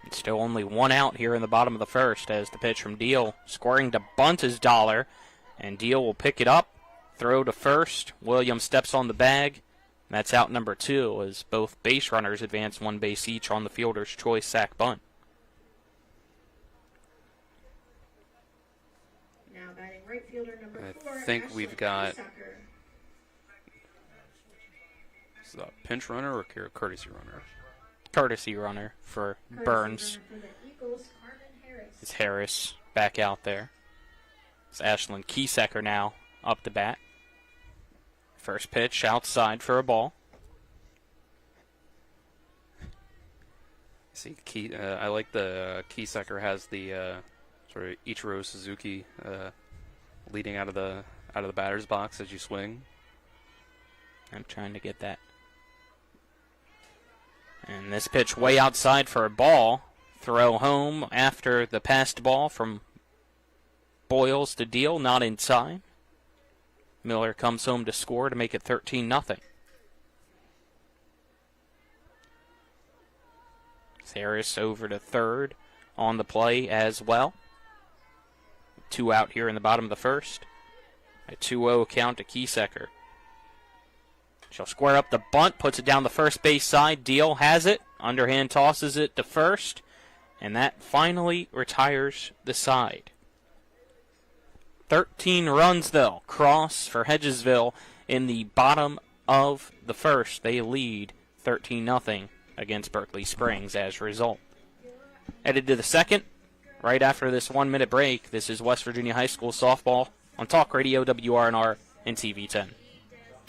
It's still only 1 out here in the bottom of the first as the pitch from Deal. Scoring to bunt is Dollar, and Deal will pick it up, throw to first. Williams steps on the bag. That's out number 2 as both base runners advance 1 base each on the fielder's choice sac bunt. Now batting right fielder number 4. I think we've got is that a pinch runner or courtesy runner? Courtesy runner for Burns. It's Harris back out there. It's Ashlyn Kiesecker now up to bat. First pitch outside for a ball. See, I like the Kiesecker has the sort of Ichiro Suzuki leading out of the batter's box as you swing. I'm trying to get that. And this pitch way outside for a ball. Throw home after the passed ball from Boyles to Deal, not inside. Miller comes home to score to make it 13-0. Harris over to third on the play as well. 2 out here in the bottom of the first. A 2-0 count to Kiesecker. She'll square up the bunt, puts it down the first base side. Deal has it. Underhand tosses it to first. And that finally retires the side. 13 runs, though, cross for Hedgesville in the bottom of the first. They lead 13-0 against Berkeley Springs as a result. Headed to the second. Right after this 1-minute break, this is West Virginia High School softball on Talk Radio, WRNR, and TV 10.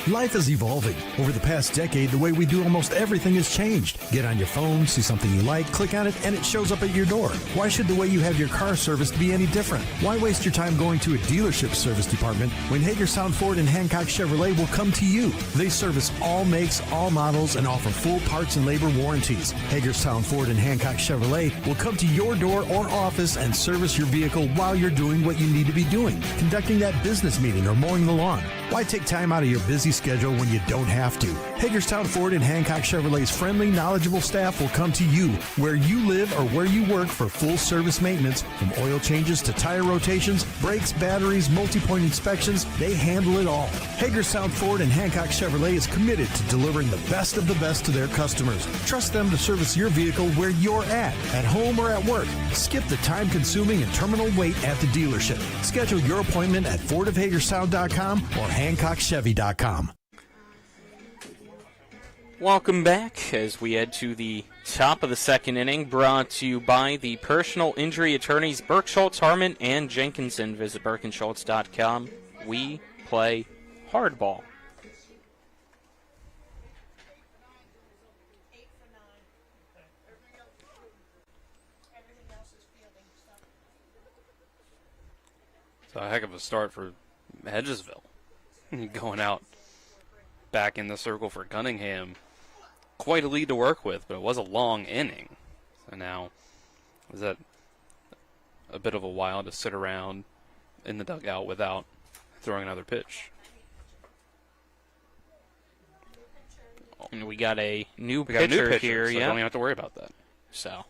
Life is evolving. Over the past decade, the way we do almost everything has changed. Get on your phone, see something you like, click on it, and it shows up at your door. Why should the way you have your car serviced be any different? Why waste your time going to a dealership service department when Hagerstown Ford and Hancock Chevrolet will come to you? They service all makes, all models, and offer full parts and labor warranties. Hagerstown Ford and Hancock Chevrolet will come to your door or office and service your vehicle while you're doing what you need to be doing, conducting that business meeting or mowing the lawn. Why take time out of your busy schedule when you don't have to? Hagerstown Ford and Hancock Chevrolet's friendly, knowledgeable staff will come to you where you live or where you work for full service maintenance, from oil changes to tire rotations, brakes, batteries, multi-point inspections. They handle it all. Hagerstown Ford and Hancock Chevrolet is committed to delivering the best of the best to their customers. Trust them to service your vehicle where you're at home or at work. Skip the time-consuming and terminal wait at the dealership. Schedule your appointment at fordofhagerstown.com or hancockchevy.com. Welcome back as we head to the top of the second inning, brought to you by the personal injury attorneys Burke, Schultz, Harmon, and Jenkinson. Visit burkeandschultz.com. We play hardball. It's a heck of a start for Hedgesville. Going out back in the circle for Cunningham. Quite a lead to work with, but it was a long inning. So now, is that a bit of a while to sit around in the dugout without throwing another pitch? And we got a new pitcher here, so yeah. Don't even have to worry about that. So,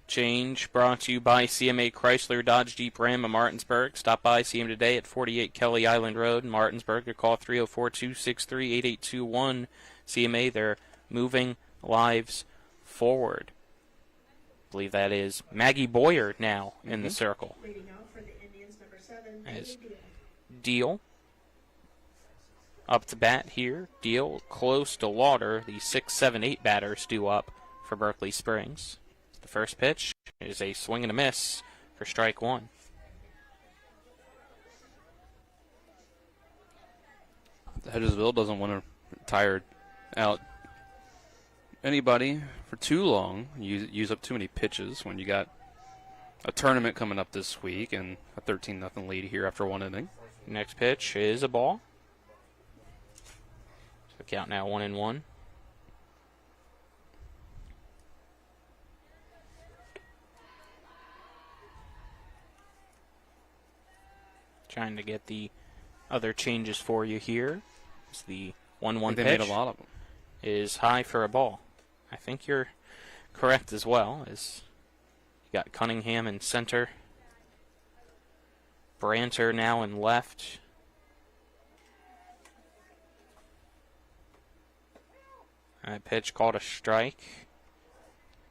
change brought to you by CMA Chrysler Dodge Jeep Ram of Martinsburg. Stop by, see him today at 48 Kelly Island Road in Martinsburg, or call 304-263-8821. CMA, they're moving lives forward. I believe that is Maggie Boyer now in the circle. As Deal up to bat here. Deal close to Lauder. The 6-7-8 batters due up for Berkeley Springs. The first pitch is a swing and a miss for strike one. Hedgesville doesn't want to tire out anybody for too long, use up too many pitches when you got a tournament coming up this week and a 13-0 lead here after one inning. Next pitch is a ball. So count now 1-1. Trying to get the other changes for you here. It's the 1-1 pitch. They made a lot of them. Is high for a ball. I think you're correct as well. As you got Cunningham in center, Branter now in left. That pitch called a strike.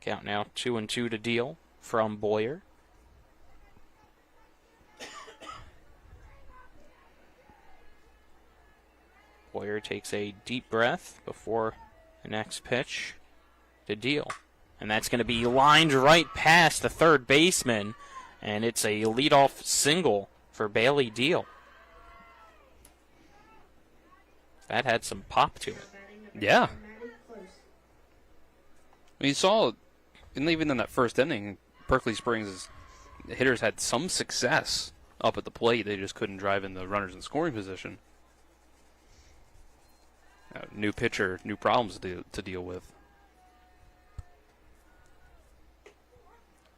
Count now 2-2 to Deal from Boyer. Boyer takes a deep breath before the next pitch to Deal. And that's going to be lined right past the third baseman. And it's a leadoff single for Bailey Deal. That had some pop to it. Yeah. You saw, and even in that first inning, Berkeley Springs' hitters had some success up at the plate. They just couldn't drive in the runners in scoring position. New pitcher, new problems to deal with.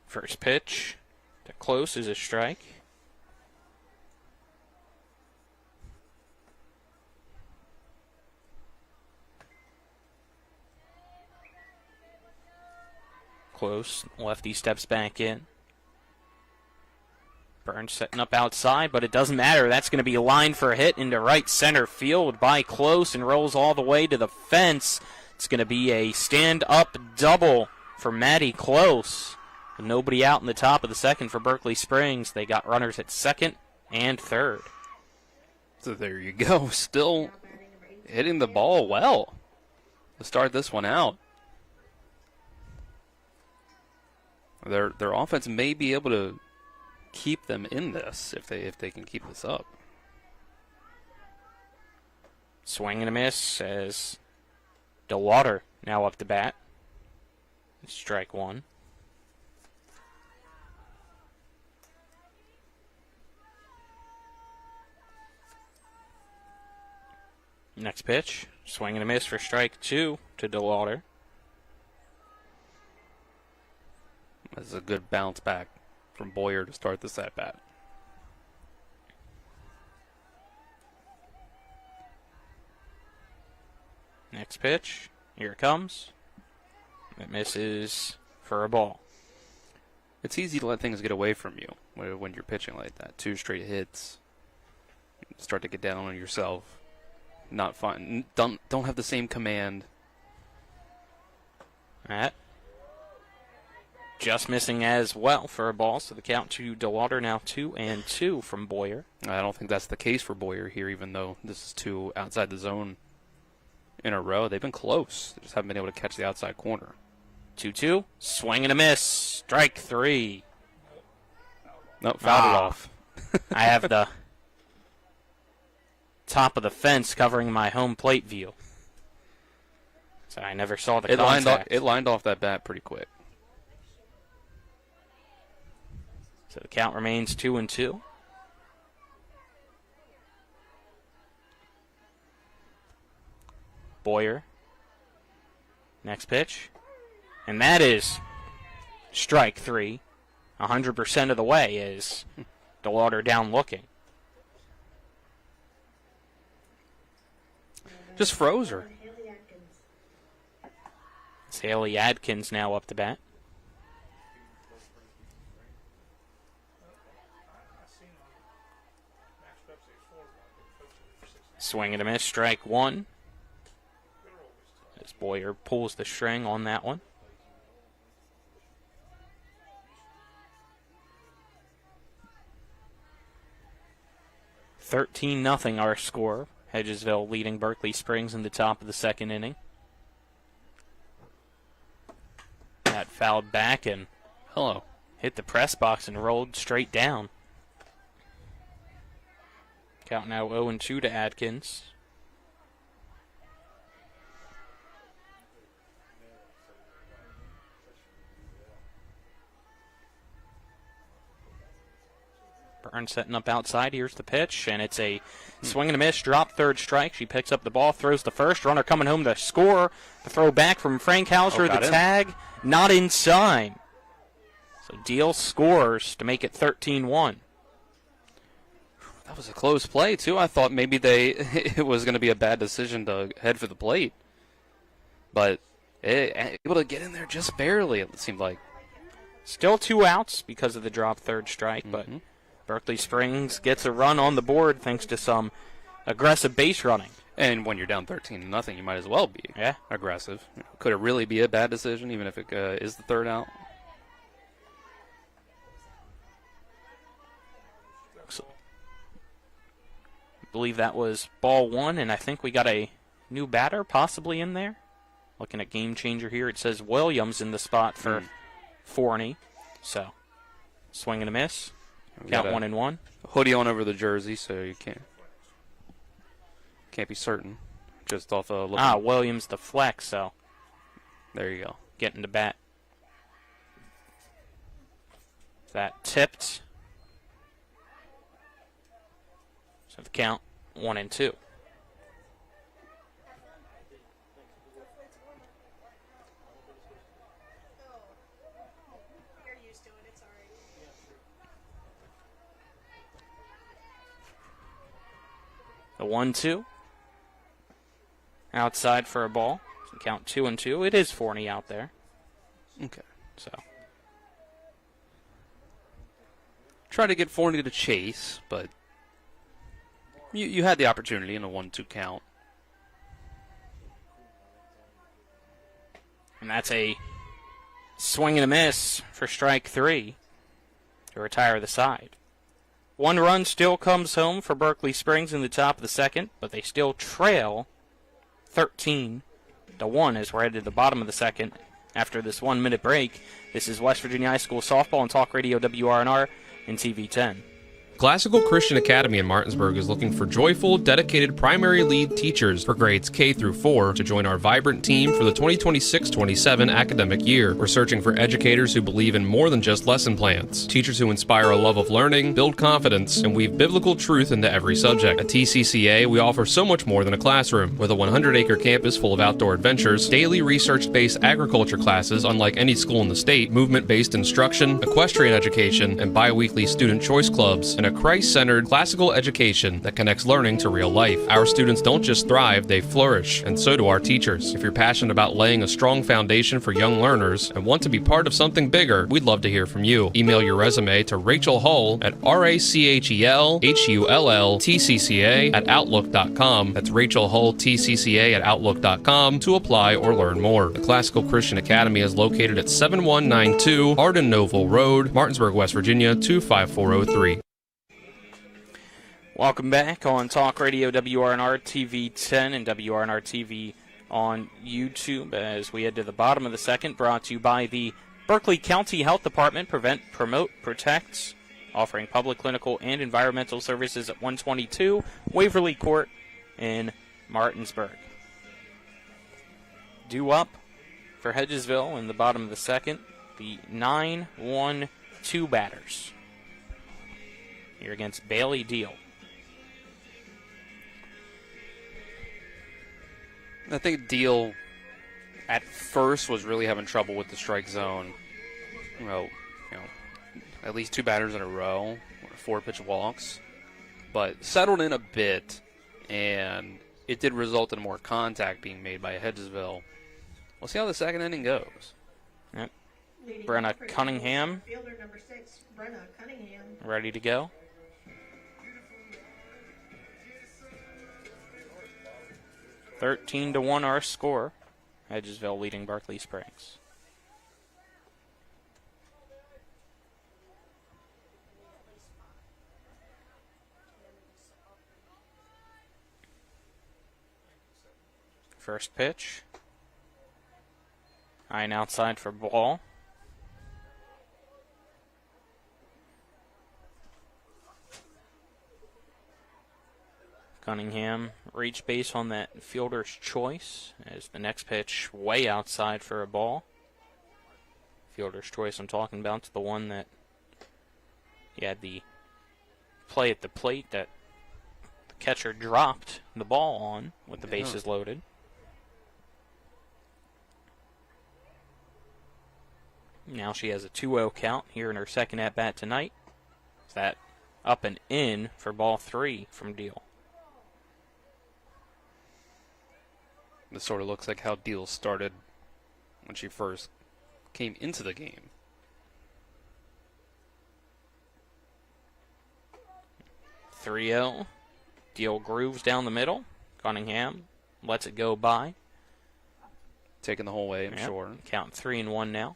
First pitch to close is a strike. Close. Lefty steps back in. Burns setting up outside, but it doesn't matter. That's going to be lined for a hit into right center field by Close and rolls all the way to the fence. It's going to be a stand-up double for Maddie Close. And nobody out in the top of the second for Berkeley Springs. They got runners at second and third. So there you go. Still hitting the ball well to start this one out. Their offense may be able to keep them in this if they can keep this up. Swing and a miss as DeWater now up to bat. Strike one. Next pitch, swing and a miss for strike two to DeWater. This is a good bounce back from Boyer to start this at bat. pitch. Here it comes. It misses for a ball. It's easy to let things get away from you when you're pitching like that. 2 straight hits. You start to get down on yourself. Not fun. Don't have the same command. That just missing as well for a ball, so the count to DeWalder now 2-2 from Boyer. I don't think that's the case for Boyer here, even though this is 2 outside the zone in a row. They've been close. They just haven't been able to catch the outside corner. 2-2, swing and a miss, strike 3. Nope, fouled it off. I have the top of the fence covering my home plate view. So I never saw the contact. It lined off that bat pretty quick. So the count remains 2-2. Boyer. Next pitch. And that is strike 3. 100% of the way is DeWalder down looking. Just froze her. It's Haley Adkins now up to bat. Swing and a miss, strike 1. As Boyer pulls the string on that one. (13-0) our score. Hedgesville leading Berkeley Springs in the top of the second inning. That fouled back and hit the press box and rolled straight down. Count now 0-2 to Adkins. Burns setting up outside. Here's the pitch, and it's a swing and a miss, drop, third strike. She picks up the ball, throws the first. Runner coming home to score. The throw back from Frank Hauser. The tag, not inside. So Deal scores to make it 13-1. That was a close play, too. I thought maybe it was going to be a bad decision to head for the plate. But able to get in there just barely, it seemed like. Still 2 outs because of the drop third strike, but Berkeley Springs gets a run on the board thanks to some aggressive base running. And when you're down 13-0, you might as well be aggressive. Could it really be a bad decision, even if it is the third out? I believe that was ball 1, and I think we got a new batter possibly in there. Looking at Game Changer here, it says Williams in the spot for Forney. So, swing and a miss. Count 1-1. Hoodie on over the jersey, so you can't be certain. Just off a look. Williams the flex, so there you go. Getting to bat. That tipped. So the count 1-2. The 1-2. Outside for a ball. So count 2-2. It is Forney out there. Okay. So. Try to get Forney to chase, but you had the opportunity in a 1-2 count. And that's a swing and a miss for strike 3 to retire the side. 1 run still comes home for Berkeley Springs in the top of the second, but they still trail 13-1 as we're headed to the bottom of the second after this 1-minute break. This is West Virginia High School Softball and Talk Radio WRNR and TV 10. Classical Christian Academy in Martinsburg is looking for joyful, dedicated primary lead teachers for grades K through 4 to join our vibrant team for the 2026-27 academic year. We're searching for educators who believe in more than just lesson plans, teachers who inspire a love of learning, build confidence, and weave biblical truth into every subject. At TCCA, we offer so much more than a classroom. With a 100-acre campus full of outdoor adventures, daily research-based agriculture classes unlike any school in the state, movement-based instruction, equestrian education, and bi-weekly student choice clubs, and and a Christ-centered classical education that connects learning to real life. Our students don't just thrive, they flourish, and so do our teachers. If you're passionate about laying a strong foundation for young learners and want to be part of something bigger, we'd love to hear from you. Email your resume to Rachel Hull at RachelHullTCCA@outlook.com. That's Rachel Hull TCCA@outlook.com to apply or learn more. The Classical Christian Academy is located at 7192 Arden Noble Road, Martinsburg, West Virginia 25403. Welcome back on Talk Radio WRNR TV 10 and WRNR TV on YouTube as we head to the bottom of the second, brought to you by the Berkeley County Health Department. Prevent, Promote, Protect, offering public, clinical, and environmental services at 122 Waverly Court in Martinsburg. Due up for Hedgesville in the bottom of the second, the 9-1-2 batters here against Bailey Deal. I think Deal at first was really having trouble with the strike zone. At least 2 batters in a row, 4-pitch walks, but settled in a bit, and it did result in more contact being made by Hedgesville. We'll see how the second inning goes. Yep. Brenna Cunningham, Fielder number 6, Brenna Cunningham. ready to go. (13-1) our score. Hedgesville leading Berkeley Springs. First pitch. High and outside for ball. Cunningham reached base on that fielder's choice as the next pitch way outside for a ball. Fielder's choice I'm talking about is the one that he had the play at the plate that the catcher dropped the ball on with the bases loaded. Now she has a 2-0 count here in her second at-bat tonight. Is that up and in for ball 3 from Deal? This sort of looks like how Deal started when she first came into the game. (3-0). Deal grooves down the middle. Cunningham lets it go by. Taking the whole way, I'm sure. Count 3-1 now.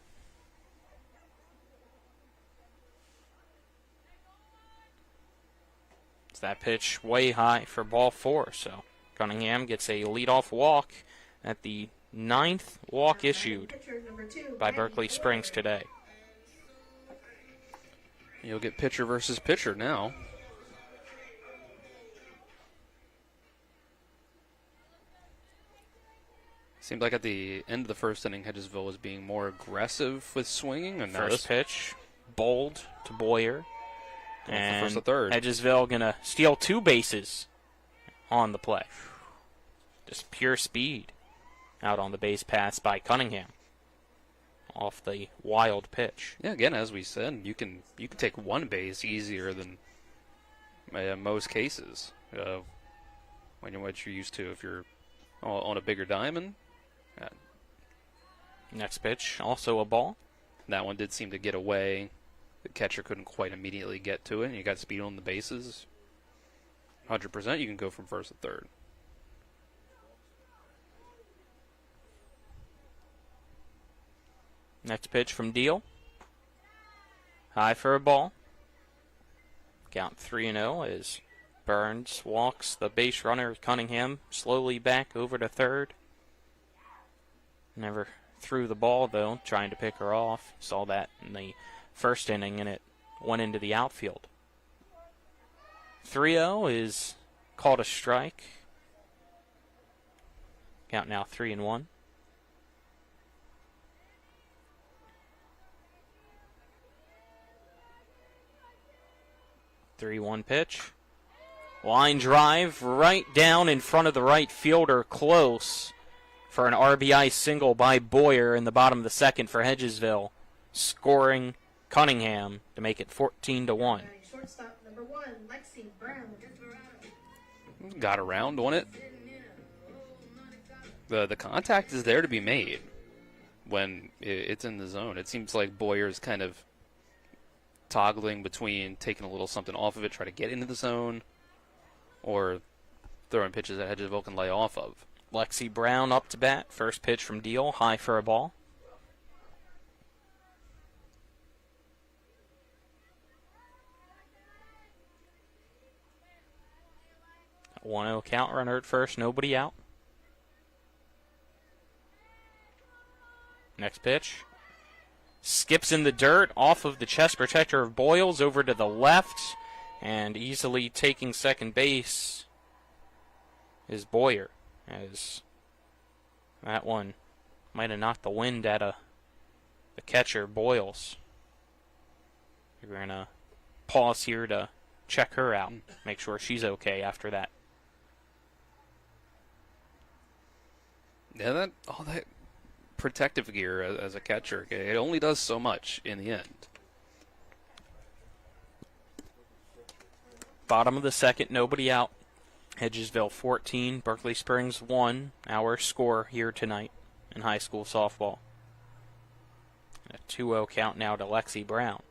It's that pitch way high for ball 4, so Cunningham gets a leadoff walk at the 9th walk issued by Berkeley Springs today. You'll get pitcher versus pitcher now. Seemed like at the end of the first inning, Hedgesville was being more aggressive with swinging. And first pitch, bold to Boyer. And first to third. Hedgesville going to steal 2 bases on the play. Just pure speed out on the base pass by Cunningham off the wild pitch. Yeah, again, as we said, you can take 1 base easier than most cases. When you're what you're used to if you're on a bigger diamond. Next pitch, also a ball. That one did seem to get away. The catcher couldn't quite immediately get to it, and you got speed on the bases. 100%, you can go from first to third. Next pitch from Deal. High for a ball. Count 3-0 as Burns walks the base runner Cunningham slowly back over to third. Never threw the ball, though, trying to pick her off. Saw that in the first inning, and it went into the outfield. 3-0 is called a strike. Count now 3-1. (3-1) pitch. Line drive right down in front of the right fielder, close for an RBI single by Boyer in the bottom of the second for Hedgesville, scoring Cunningham to make it 14-1. Shortstop number 1, Lexi Brown. Got around on it. The contact is there to be made when it's in the zone. It seems like Boyer's kind of toggling between taking a little something off of it, try to get into the zone, or throwing pitches that Hedgesville can lay off of. Lexi Brown up to bat. First pitch from Deal, high for a ball. A 1-0 count, runner at first, nobody out. Next pitch. Skips in the dirt off of the chest protector of Boyles over to the left, and easily taking second base is Boyer, as that one might have knocked the wind out of the catcher, Boyles. We're going to pause here to check her out, make sure she's okay after that. Yeah, all that protective gear as a catcher, it only does so much in the end. Bottom of the second, nobody out. Hedgesville 14, Berkeley Springs 1, our score here tonight in high school softball. A 2-0 count now to Lexi Brown.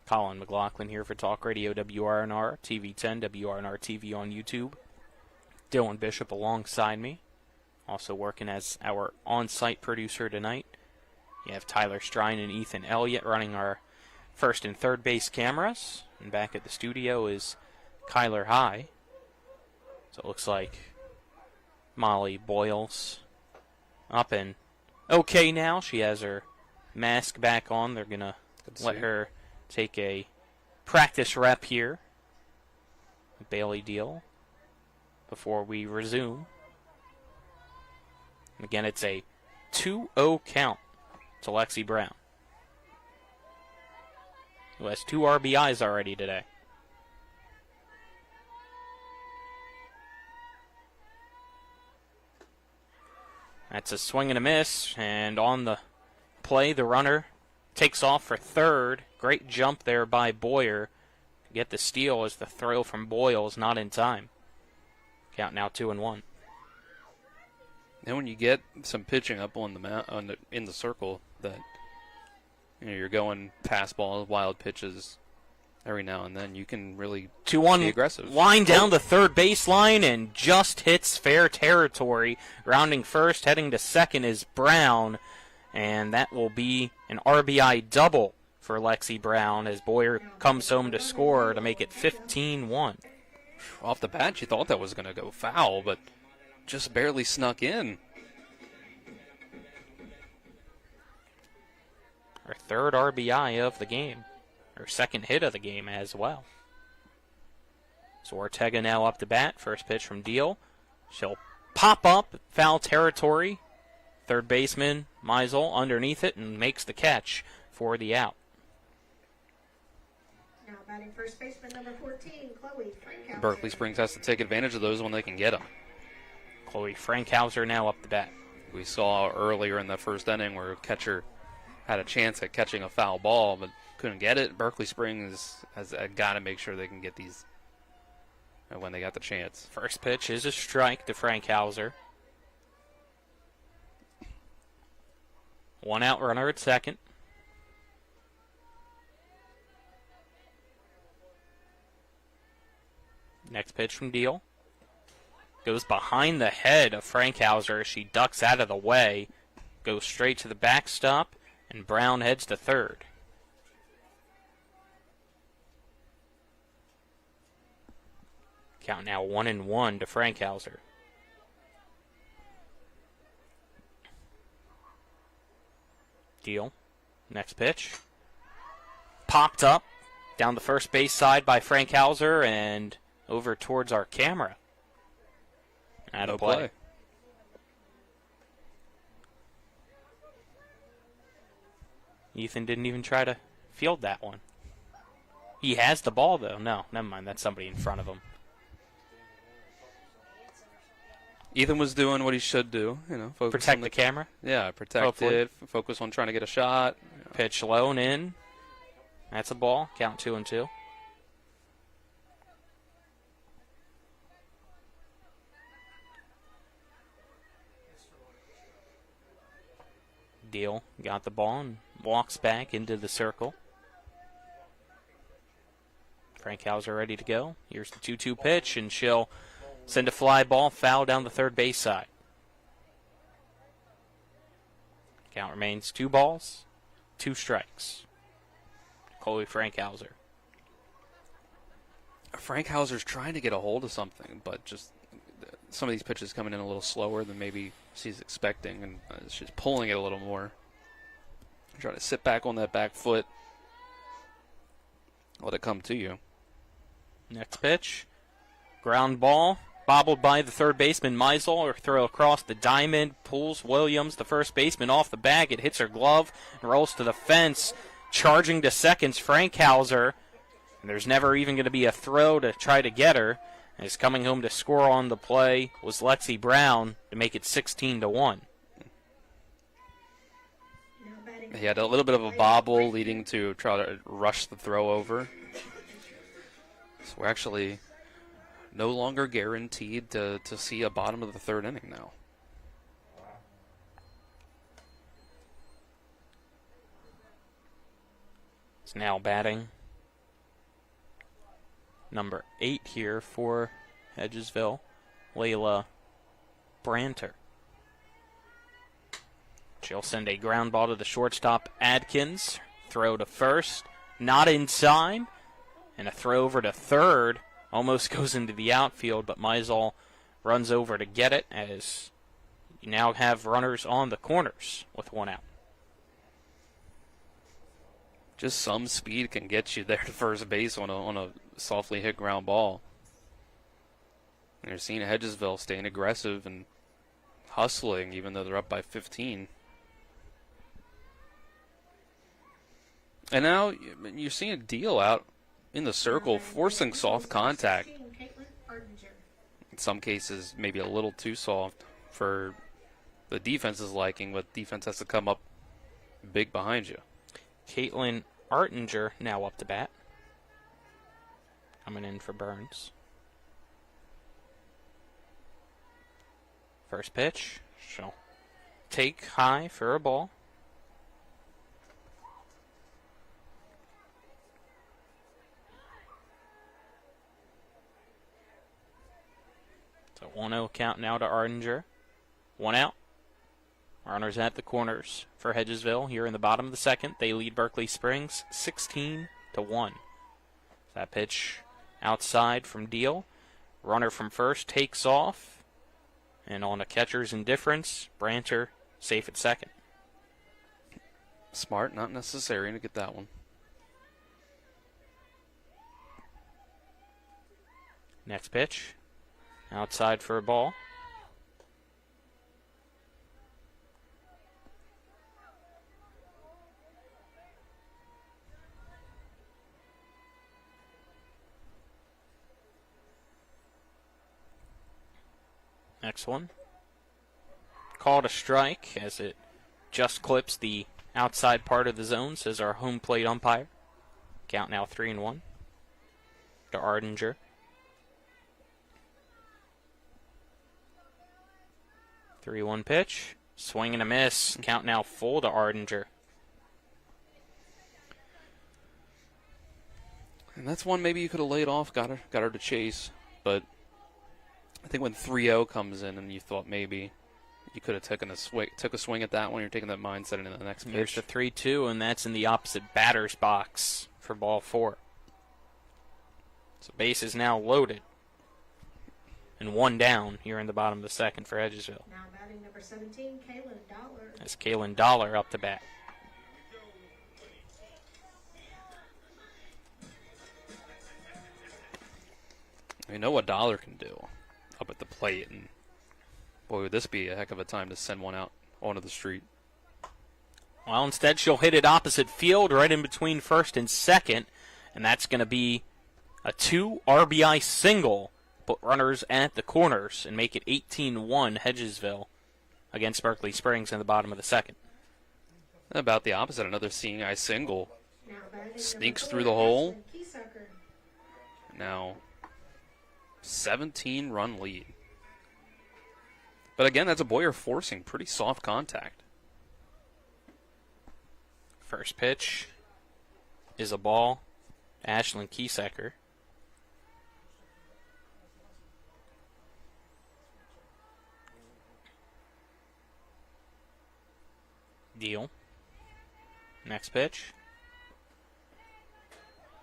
Colin McLaughlin here for Talk Radio WRNR, TV 10, WRNR TV on YouTube. Dylan Bishop alongside me, also working as our on-site producer tonight. You have Tyler Strine and Ethan Elliott running our first and third base cameras. And back at the studio is Kyler High. So it looks like Molly Boyles up and okay now. She has her mask back on. They're going to let her take a practice rep here at Bailey Deal before we resume. Again, it's a 2-0 count to Lexi Brown, who has 2 RBIs already today. That's a swing and a miss, and on the play, the runner takes off for third. Great jump there by Boyer to get the steal as the throw from Boyles not in time. Count now 2-1. And when you get some pitching up on in the circle, that you're going pass balls, wild pitches every now and then, you can really be aggressive. Line down the third baseline and just hits fair territory. Rounding first, heading to second is Brown, and that will be an RBI double for Lexi Brown as Boyer comes home to score to make it 15-1. Off the bat, you thought that was going to go foul, but just barely snuck in. Her third RBI of the game. Her second hit of the game as well. So Ortega now up to bat. First pitch from Deal. She'll pop up, foul territory. Third baseman, Meisel, underneath it and makes the catch for the out. Now batting first baseman number 14, Chloe Frankhauser. Berkeley Springs has to take advantage of those when they can get them. Chloe Frankhauser now up the bat. We saw earlier in the first inning where a catcher had a chance at catching a foul ball but couldn't get it. Berkeley Springs has got to make sure they can get these when they got the chance. First pitch is a strike to Frankhauser. 1 out runner at second. Next pitch from Deal. Goes behind the head of Frankhauser as she ducks out of the way. Goes straight to the backstop, and Brown heads to third. Count now 1-1 to Frankhauser. Deal. Next pitch. Popped up down the first base side by Frankhauser and over towards our camera. Out of play. Ethan didn't even try to field that one. He has the ball, though. No, never mind. That's somebody in front of him. Ethan was doing what he should do. Focus Protect on the camera. Yeah, protect Hopefully. it. Focus on trying to get a shot. Pitch low and in. That's a ball. Count 2-2. Deal got the ball and walks back into the circle. Frank Hauser ready to go. Here's the 2-2 pitch, and she'll send a fly ball foul down the third base side. Count remains 2 balls, 2 strikes. Chloe Frank Hauser. Frank Hauser's trying to get a hold of something, but just some of these pitches coming in a little slower than maybe she's expecting, and she's pulling it a little more. Try to sit back on that back foot. Let it come to you. Next pitch. Ground ball. Bobbled by the third baseman, Meisel, or throw across the diamond. Pulls Williams, the first baseman, off the bag. It hits her glove and rolls to the fence. Charging to seconds, Frank Hauser. And there's never even going to be a throw to try to get her. As coming home to score on the play was Lexi Brown to make it 16-1. He had a little bit of a bobble leading to try to rush the throw over. So we're actually no longer guaranteed to see a bottom of the third inning now. It's now batting number 8 here for Hedgesville, Layla Branter. She'll send a ground ball to the shortstop, Adkins. Throw to first, not in time. And a throw over to third. Almost goes into the outfield, but Meisel runs over to get it as you now have runners on the corners with 1 out. Just some speed can get you there to first base on a softly hit ground ball. And you're seeing Hedgesville staying aggressive and hustling even though they're up by 15. And now you're seeing a deal out in the circle, forcing soft contact. In some cases, maybe a little too soft for the defense's liking, but defense has to come up big behind you. Caitlin Artinger now up to bat. Coming in for Burns. First pitch. She'll take high for a ball. So 1-0 count now to Artinger. 1 out. Runners at the corners for Hedgesville here in the bottom of the second. They lead Berkeley Springs 16-1. That pitch outside from Deal. Runner from first takes off. And on a catcher's indifference, Branter safe at second. Smart, not necessary to get that one. Next pitch. Outside for a ball. Next one. Called a strike as it just clips the outside part of the zone, says our home plate umpire. Count now 3-1 to Artinger. Three-one pitch. Swing and a miss. Count now full to Artinger. And that's one maybe you could have laid off, got her to chase. But I think when 3-0 comes in and you thought maybe you could have took a swing at that one, you're taking that mindset into the next pitch. Here's the 3-2, and that's in the opposite batter's box for ball 4. So base is now loaded. And 1 down here in the bottom of the second for Hedgesville. Now batting number 17, Kaylin Dollar. That's Kaylin Dollar up to bat. You know what Dollar can do up at the plate, and boy, would this be a heck of a time to send one out onto the street. Well, instead she'll hit it opposite field right in between first and second, and that's going to be a 2 RBI single put runners at the corners and make it 18-1 Hedgesville against Berkeley Springs in the bottom of the second. About the opposite, another seeing eye single. Sneaks through the hole. Now, 17-run lead. But again, that's a Boyer forcing pretty soft contact. First pitch is a ball. Ashlyn Kiesecker. Deal. Next pitch.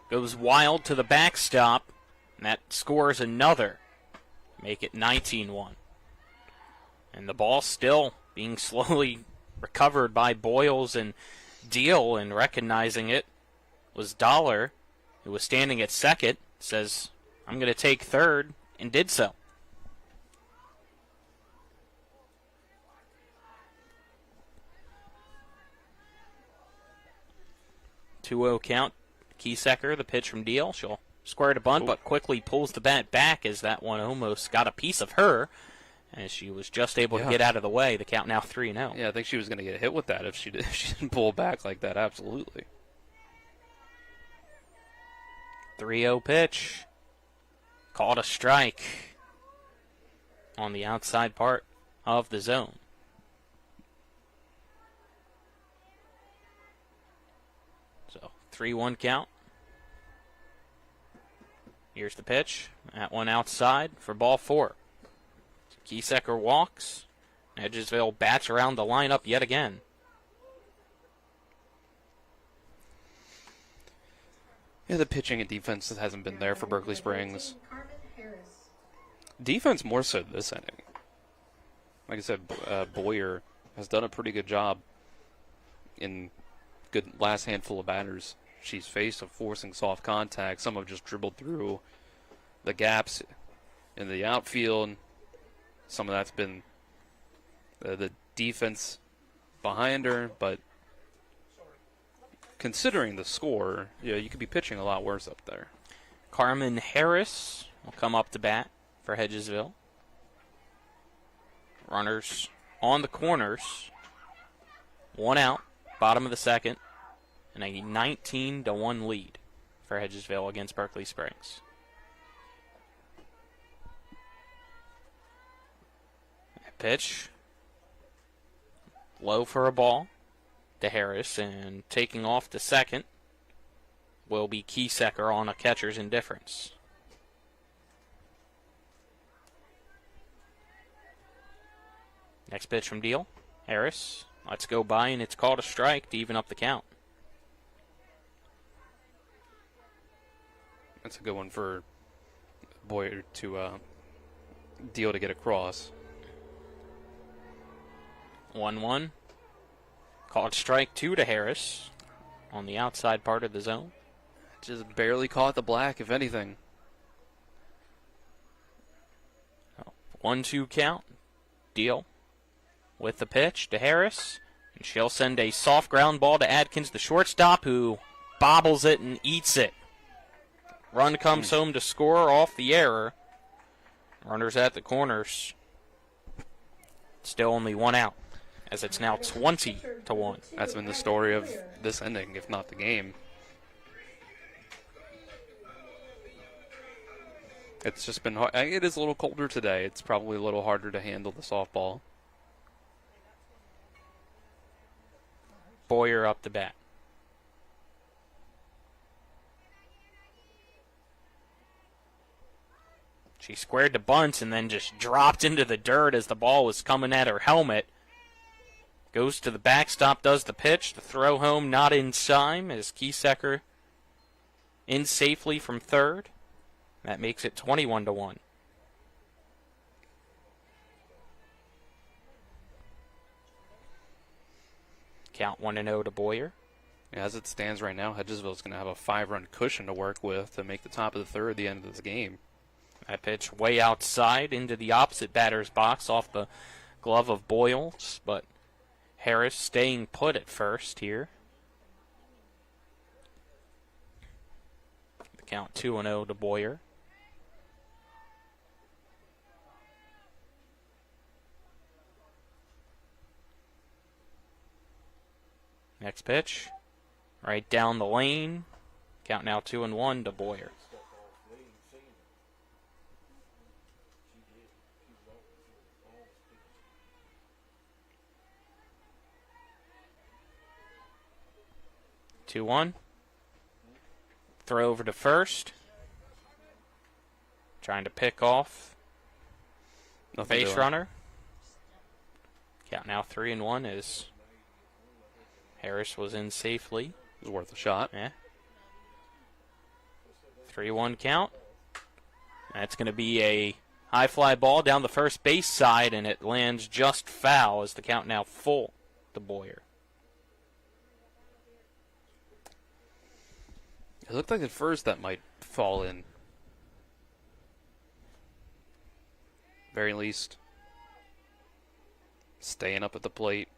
Goes wild to the backstop, and that scores another. Make it 19-1. And the ball still being slowly recovered by Boyles and Deal, and recognizing it was Dollar, who was standing at second, says, I'm going to take third, and did so. Two-0 count. Kiesecker, the pitch from Deal. She'll square to bunt, but quickly pulls the bat back as that one almost got a piece of her, as she was just able to get out of the way. The count now 3-0. Yeah, I think she was going to get hit with that if she didn't pull back like that. Absolutely. 3-0 pitch. Called a strike on the outside part of the zone. So 3-1 count. Here's the pitch. That one outside for ball 4. Kiesecker walks. Hedgesville bats around the lineup yet again. Yeah, the pitching and defense hasn't been there for Berkeley Springs. Defense more so this inning. Like I said, Boyer has done a pretty good job in good last handful of batters she's faced of forcing soft contact. Some have just dribbled through the gaps in the outfield. Some of that's been the defense behind her, but considering the score, yeah, you could be pitching a lot worse up there. Carmen Harris will come up to bat for Hedgesville. Runners on the corners. 1 out, bottom of the second, and a 19-1 lead for Hedgesville against Berkeley Springs. Pitch. Low for a ball to Harris, and taking off to second will be Kiesecker on a catcher's indifference. Next pitch from Deal. Harris lets go by, and it's called a strike to even up the count. That's a good one for Boyer to Deal to get across. 1-1. Called strike 2 to Harris on the outside part of the zone. Just barely caught the black, if anything. 1-2 count. Deal with the pitch to Harris. And she'll send a soft ground ball to Adkins, the shortstop, who bobbles it and eats it. Run comes home to score off the error. Runners at the corners. Still only 1 out, as it's now 20-1. That's been the story of this inning, if not the game. It's just been hard. It is a little colder today. It's probably a little harder to handle the softball. Boyer up to bat. She squared to bunts and then just dropped into the dirt as the ball was coming at her helmet. Goes to the backstop, does the pitch. The throw home not in time as Kiesecker in safely from third. That makes it 21-1. Count 1-0 to Boyer. As it stands right now, Hedgesville is going to have a 5-run cushion to work with to make the top of the third at the end of this game. That pitch way outside into the opposite batter's box off the glove of Boyles, but Harris staying put at first here. The count 2-0 to Boyer. Next pitch. Right down the lane. Count now 2-1 to Boyer. Two one. Throw over to first. Trying to pick off the base runner. Count now 3-1 as Harris was in safely. It was worth a shot. Yeah. 3-1 count. That's going to be a high fly ball down the first base side, and it lands just foul as the count now full to Boyer. It looked like at first that might fall in. Very least. Staying up at the plate.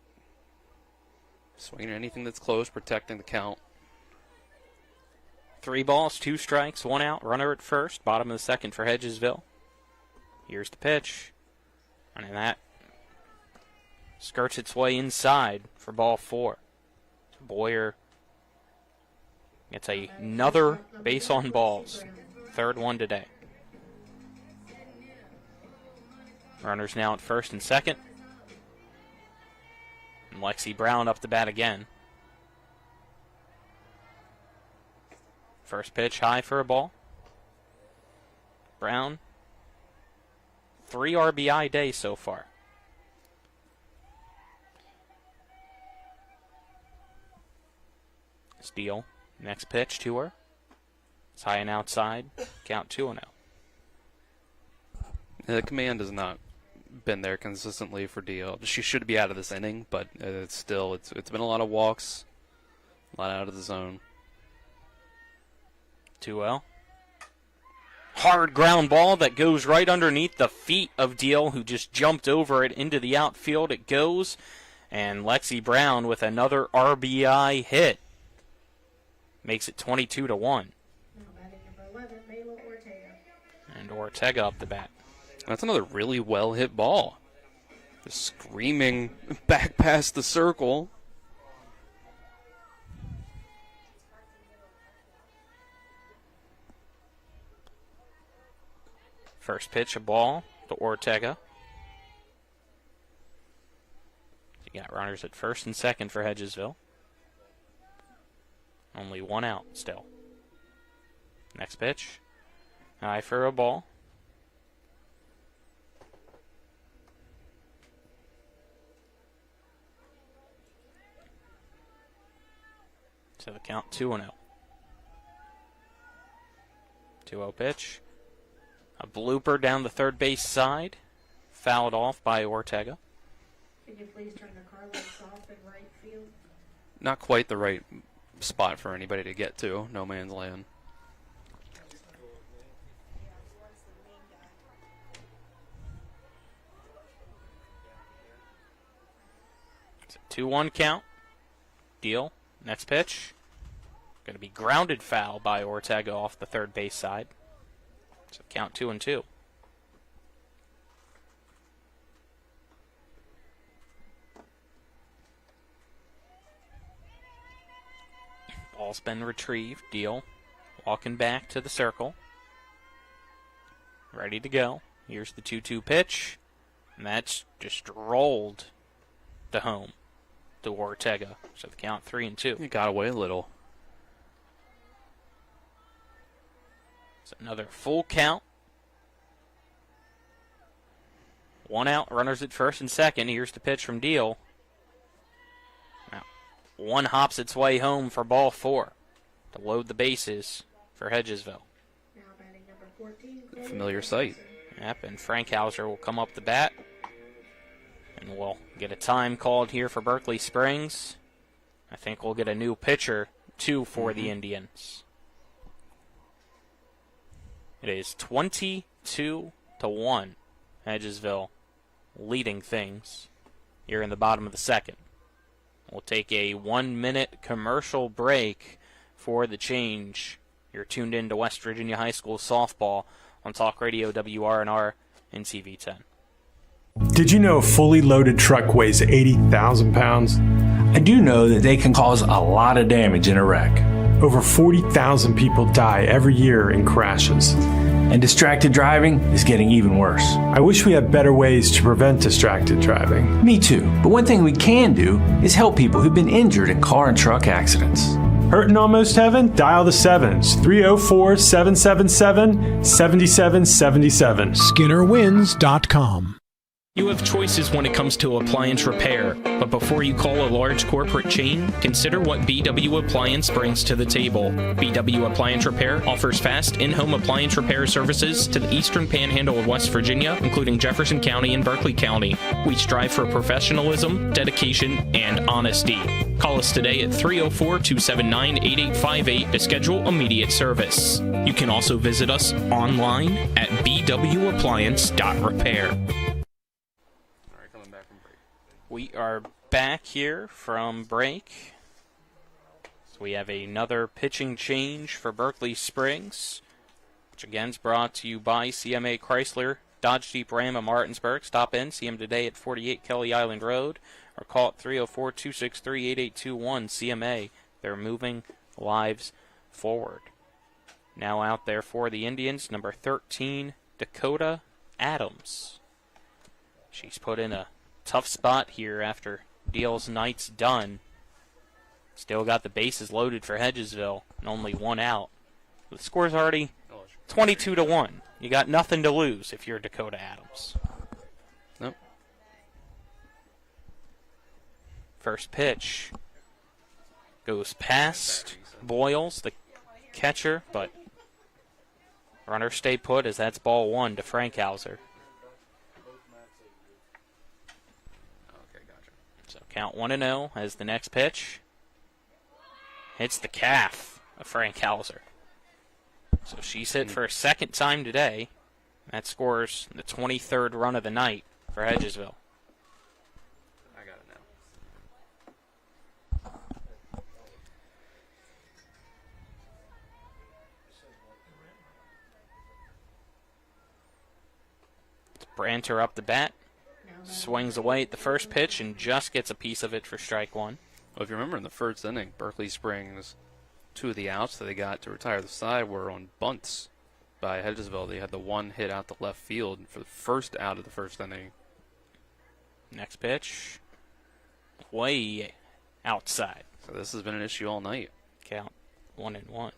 Swinging at anything that's close, protecting the count. 3 balls, 2 strikes, 1 out. Runner at first. Bottom of the second for Hedgesville. Here's the pitch. And that skirts its way inside for ball 4. Boyer gets another base on balls. Third one today. Runners now at first and second. And Lexi Brown up the bat again. First pitch high for a ball. Brown. 3 RBI day so far. Steele. Next pitch to her. It's high and outside. Count 2-0. The command has not been there consistently for Deal. She should be out of this inning, but it's been a lot of walks, a lot out of the zone. 2-0. Hard ground ball that goes right underneath the feet of Deal, who just jumped over it into the outfield. It goes, and Lexi Brown with another RBI hit makes it 22-1. And Ortega up the bat. That's another really well hit ball. Just screaming back past the circle. First pitch, a ball to Ortega. You got runners at first and second for Hedgesville. Only 1 out still. Next pitch, high for a ball. So the count 2-0. 2-0 pitch. A blooper down the third base side. Fouled off by Ortega. Can you please turn the car lights off in right field? Not quite the right spot for anybody to get to. No man's land. It's a 2-1 count. Deal. Next pitch. Going to be grounded foul by Ortega off the third base side. So count 2-2. Ball's been retrieved. Deal. Walking back to the circle. Ready to go. Here's the 2-2 pitch. And that's just rolled to home to Ortega. So the count 3-2. He got away a little. It's another full count. 1 out. Runners at first and second. Here's the pitch from Deal. Now, 1 hops its way home for ball 4 to load the bases for Hedgesville. Now batting number 14. Familiar sight. Yep, and Frankhauser will come up the bat. And we'll get a time called here for Berkeley Springs. I think we'll get a new pitcher, too, for the Indians. It is 22-1. Hedgesville leading things here in the bottom of the second. We'll take a 1-minute commercial break for the change. You're tuned in to West Virginia High School softball on Talk Radio WRNR and TV10. Did you know a fully loaded truck weighs 80,000 pounds? I do know that they can cause a lot of damage in a wreck. Over 40,000 people die every year in crashes. And distracted driving is getting even worse. I wish we had better ways to prevent distracted driving. Me too. But one thing we can do is help people who've been injured in car and truck accidents. Hurtin' almost heaven? Dial the 7s. 304-777-7777. SkinnerWins.com. You have choices when it comes to appliance repair, but before you call a large corporate chain, consider what BW Appliance brings to the table. BW Appliance Repair offers fast in-home appliance repair services to the eastern panhandle of West Virginia, including Jefferson County and Berkeley County. We strive for professionalism, dedication, and honesty. Call us today at 304-279-8858 to schedule immediate service. You can also visit us online at bwappliance.repair. We are back here from break. So we have another pitching change for Berkeley Springs, which again is brought to you by CMA Chrysler, Dodge Jeep Ram of Martinsburg. Stop in, see them today at 48 Kelly Island Road, or call at 304-263-8821. CMA, they're moving lives forward. Now out there for the Indians, number 13, Dakota Adams. She's put in a tough spot here after Deal's night's done. Still got the bases loaded for Hedgesville and only one out. The score's already 22-1. You got nothing to lose if you're Dakota Adams. Nope. First pitch goes past Boyles, the catcher, but runner stay put as that's ball one to Frankhauser. Count 1-0 as the next pitch hits the calf of Frankhauser. So she's hit for a second time today. That scores the 23rd run of the night for Hedgesville. I got it now. Branter up the bat. Swings away at the first pitch and just gets a piece of it for strike one. Well, if you remember in the first inning, Berkeley Springs, two of the outs that they got to retire the side were on bunts by Hedgesville. They had the one hit out to left field for the first out of the first inning. Next pitch, way outside. So this has been an issue all night. Count 1-1.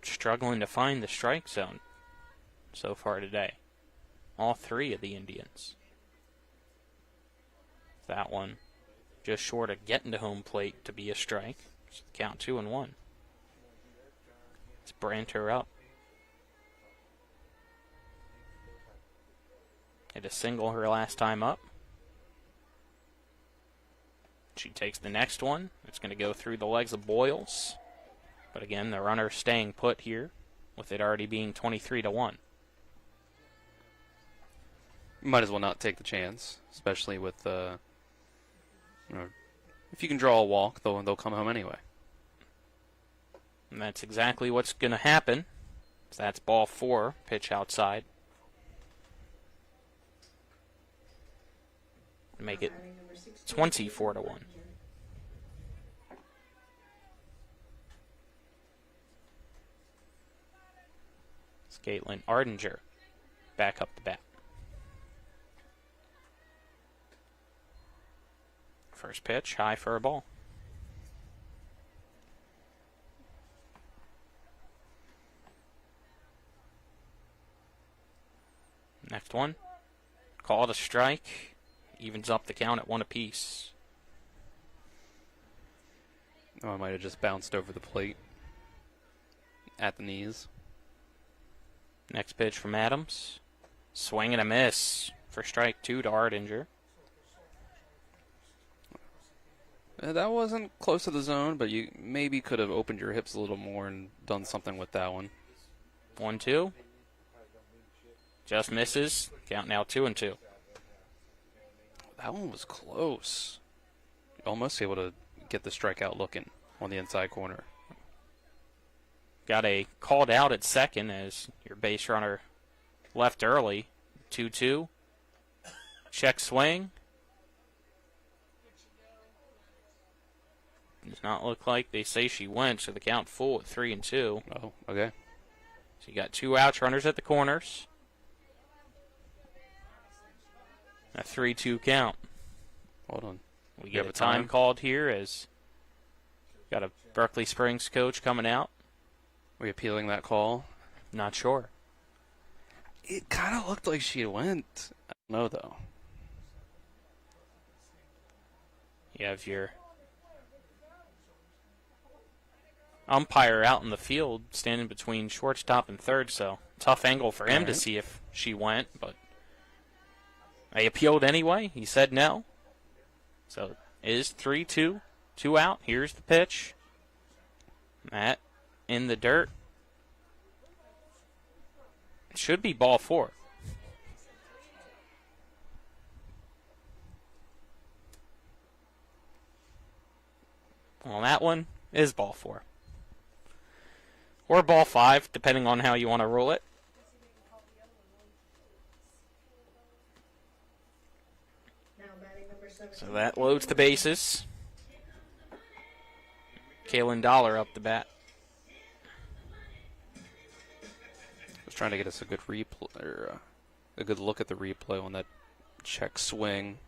Struggling to find the strike zone so far today. All three of the Indians. That one just short of getting to home plate to be a strike. Count 2-1. It's Branter up. Hit a single her last time up. She takes the next one. It's going to go through the legs of Boyles. But again, the runner staying put here, with it already being 23-1. Might as well not take the chance, especially with, if you can draw a walk, they'll come home anyway. And that's exactly what's going to happen. So that's ball 4, pitch outside. Make it 24-1. It's Caitlin Ardinger back up the bat. First pitch, high for a ball. Next one, called a strike, evens up the count at 1 apiece. Oh, I might have just bounced over the plate at the knees. Next pitch from Adams, swing and a miss for strike 2 to Ardinger. That wasn't close to the zone, but you maybe could have opened your hips a little more and done something with that one. 1-2. Just misses. Count now 2-2. That one was close. Almost able to get the strikeout looking on the inside corner. Got a called out at second as your base runner left early. 2-2. Check swing. Does not look like they say she went, so the count full at 3-2. Oh, okay. So you got 2 outs, runners at the corners. A 3-2 count. Hold on. We get a time called here as got a Berkeley Springs coach coming out. We appealing that call? Not sure. It kind of looked like she went. I don't know, though. You have your umpire out in the field standing between shortstop and third, so tough angle for him to see if she went, but they appealed anyway. He said no. So it is 3-2, 2 out. Here's the pitch. That in the dirt. It should be ball 4. Well, that one is ball 4. Or ball 5, depending on how you want to rule it. So that loads the bases. Kaylin Dollar up the bat. Was trying to get us a good replay, or a good look at the replay on that check swing.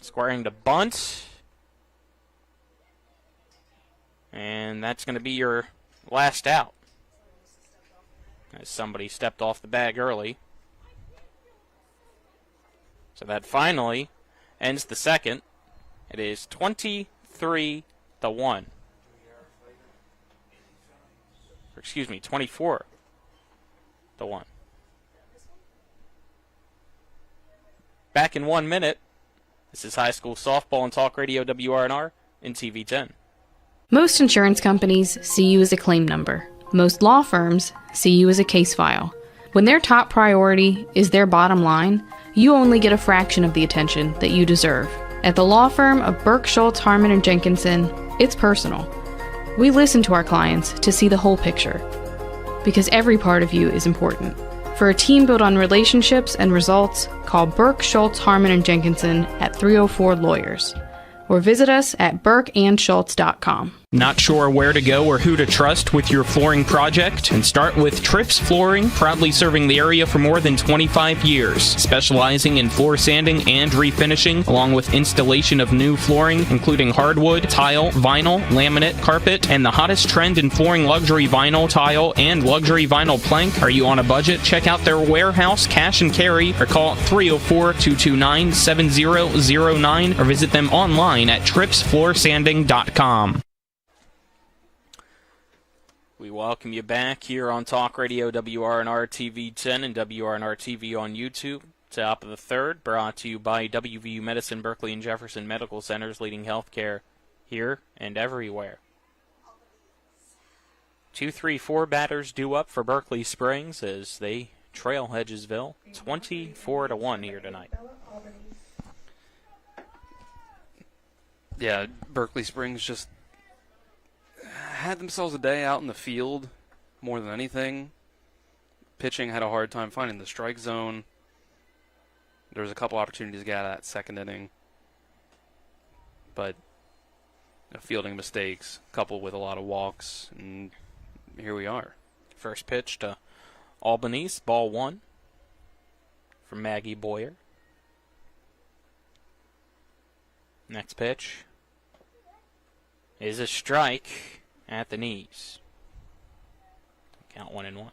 Squaring to bunt. And that's going to be your last out. As somebody stepped off the bag early. So that finally ends the second. It is 23-1. Excuse me, 24-1. Back in 1 minute. This is high school softball and talk radio WRNR in TV 10. Most insurance companies see you as a claim number. Most law firms see you as a case file. When their top priority is their bottom line, you only get a fraction of the attention that you deserve. At the law firm of Burke, Schultz, Harmon, and Jenkinson, it's personal. We listen to our clients to see the whole picture, because every part of you is important. For a team built on relationships and results, call Burke, Schultz, Harmon, and Jenkinson at 304 Lawyers, or visit us at burkeandschultz.com. Not sure where to go or who to trust with your flooring project? And start with Trips Flooring, proudly serving the area for more than 25 years, specializing in floor sanding and refinishing, along with installation of new flooring, including hardwood, tile, vinyl, laminate, carpet, and the hottest trend in flooring, luxury vinyl, tile, and luxury vinyl plank. Are you on a budget? Check out their warehouse, cash and carry, or call 304-229-7009, or visit them online at tripsfloorsanding.com. We welcome you back here on Talk Radio WRNR TV 10 and WRNR TV on YouTube. Top of the third, brought to you by WVU Medicine, Berkeley, and Jefferson Medical Centers, leading healthcare here and everywhere. 2-3-4 batters due up for Berkeley Springs as they trail Hedgesville 24-1 here tonight. Yeah, Berkeley Springs just had themselves a day out in the field more than anything. Pitching had a hard time finding the strike zone. There was a couple opportunities to get out of that second inning. But fielding mistakes coupled with a lot of walks, and here we are. First pitch to Albanese, ball 1 from Maggie Boyer. Next pitch is a strike at the knees. Count 1-1.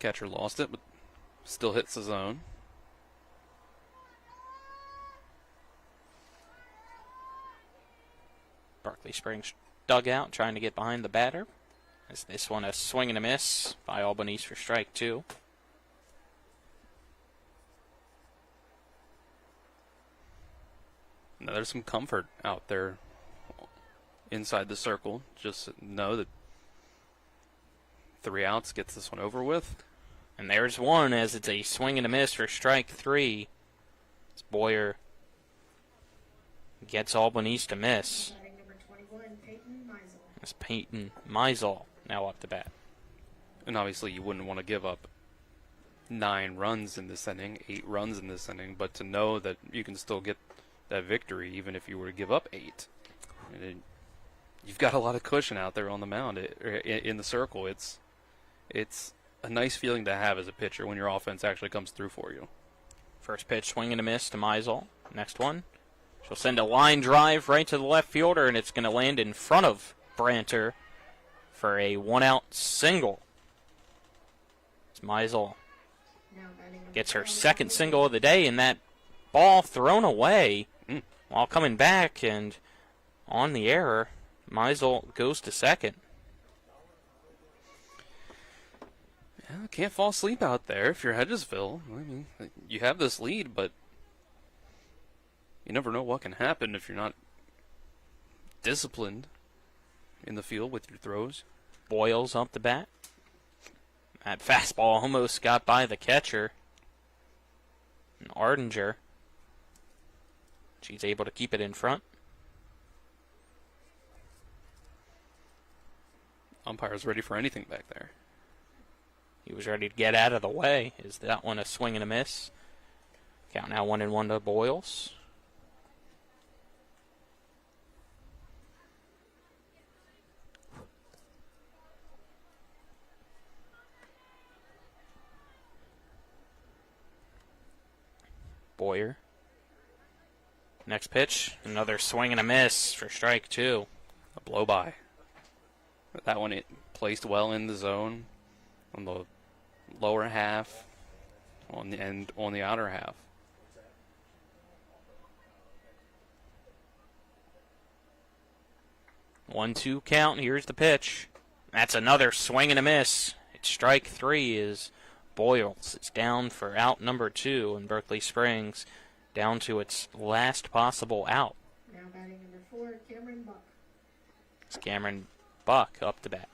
Catcher lost it, but still hits the zone. Berkeley Springs dugout trying to get behind the batter. As this one a swing and a miss by Albanese for strike 2. Now there's some comfort out there inside the circle. Just know that 3 outs gets this one over with. And there's one as it's a swing and a miss for strike 3. As Boyer gets Albanese to miss. As Peyton Meisel now up to bat. And obviously you wouldn't want to give up 9 runs in this inning, 8 runs in this inning, but to know that you can still get that victory even if you were to give up 8. You've got a lot of cushion out there on the mound, in the circle. It's a nice feeling to have as a pitcher when your offense actually comes through for you. First pitch, swing and a miss to Meisel. Next one, she'll send a line drive right to the left fielder, and it's going to land in front of Branter for a 1-out single. As Meisel gets her second single of the day, and that ball thrown away while coming back, and on the error, Meisel goes to second. Yeah, can't fall asleep out there if you're Hedgesville. I mean, you have this lead, but you never know what can happen if you're not disciplined in the field with your throws. Boyles up the bat. That fastball almost got by the catcher. And Ardinger, she's able to keep it in front. Umpire's ready for anything back there. He was ready to get out of the way. Is that one a swing and a miss? Count now 1-1 to Boyles. Boyer. Next pitch, another swing and a miss for strike 2. A blow by. That one, it placed well in the zone on the lower half, on the outer half. One-two count. Here's the pitch. That's another swing and a miss. It's strike 3 as Boyles. It's down for out number 2, and Berkeley Springs down to its last possible out. Now batting number 4, Cameron Buck. It's Cameron Buck up to bat.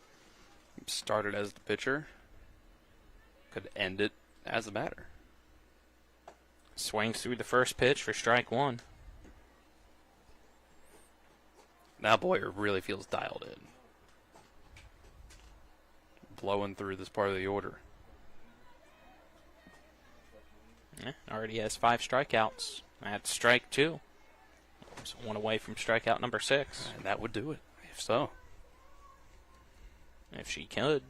Started as the pitcher. Could end it as a batter. Swings through the first pitch for strike 1. Now Boyer really feels dialed in. Blowing through this part of the order. Yeah, already has 5 strikeouts. That's strike 2. So one away from strikeout number 6. And that would do it, if so. If she could,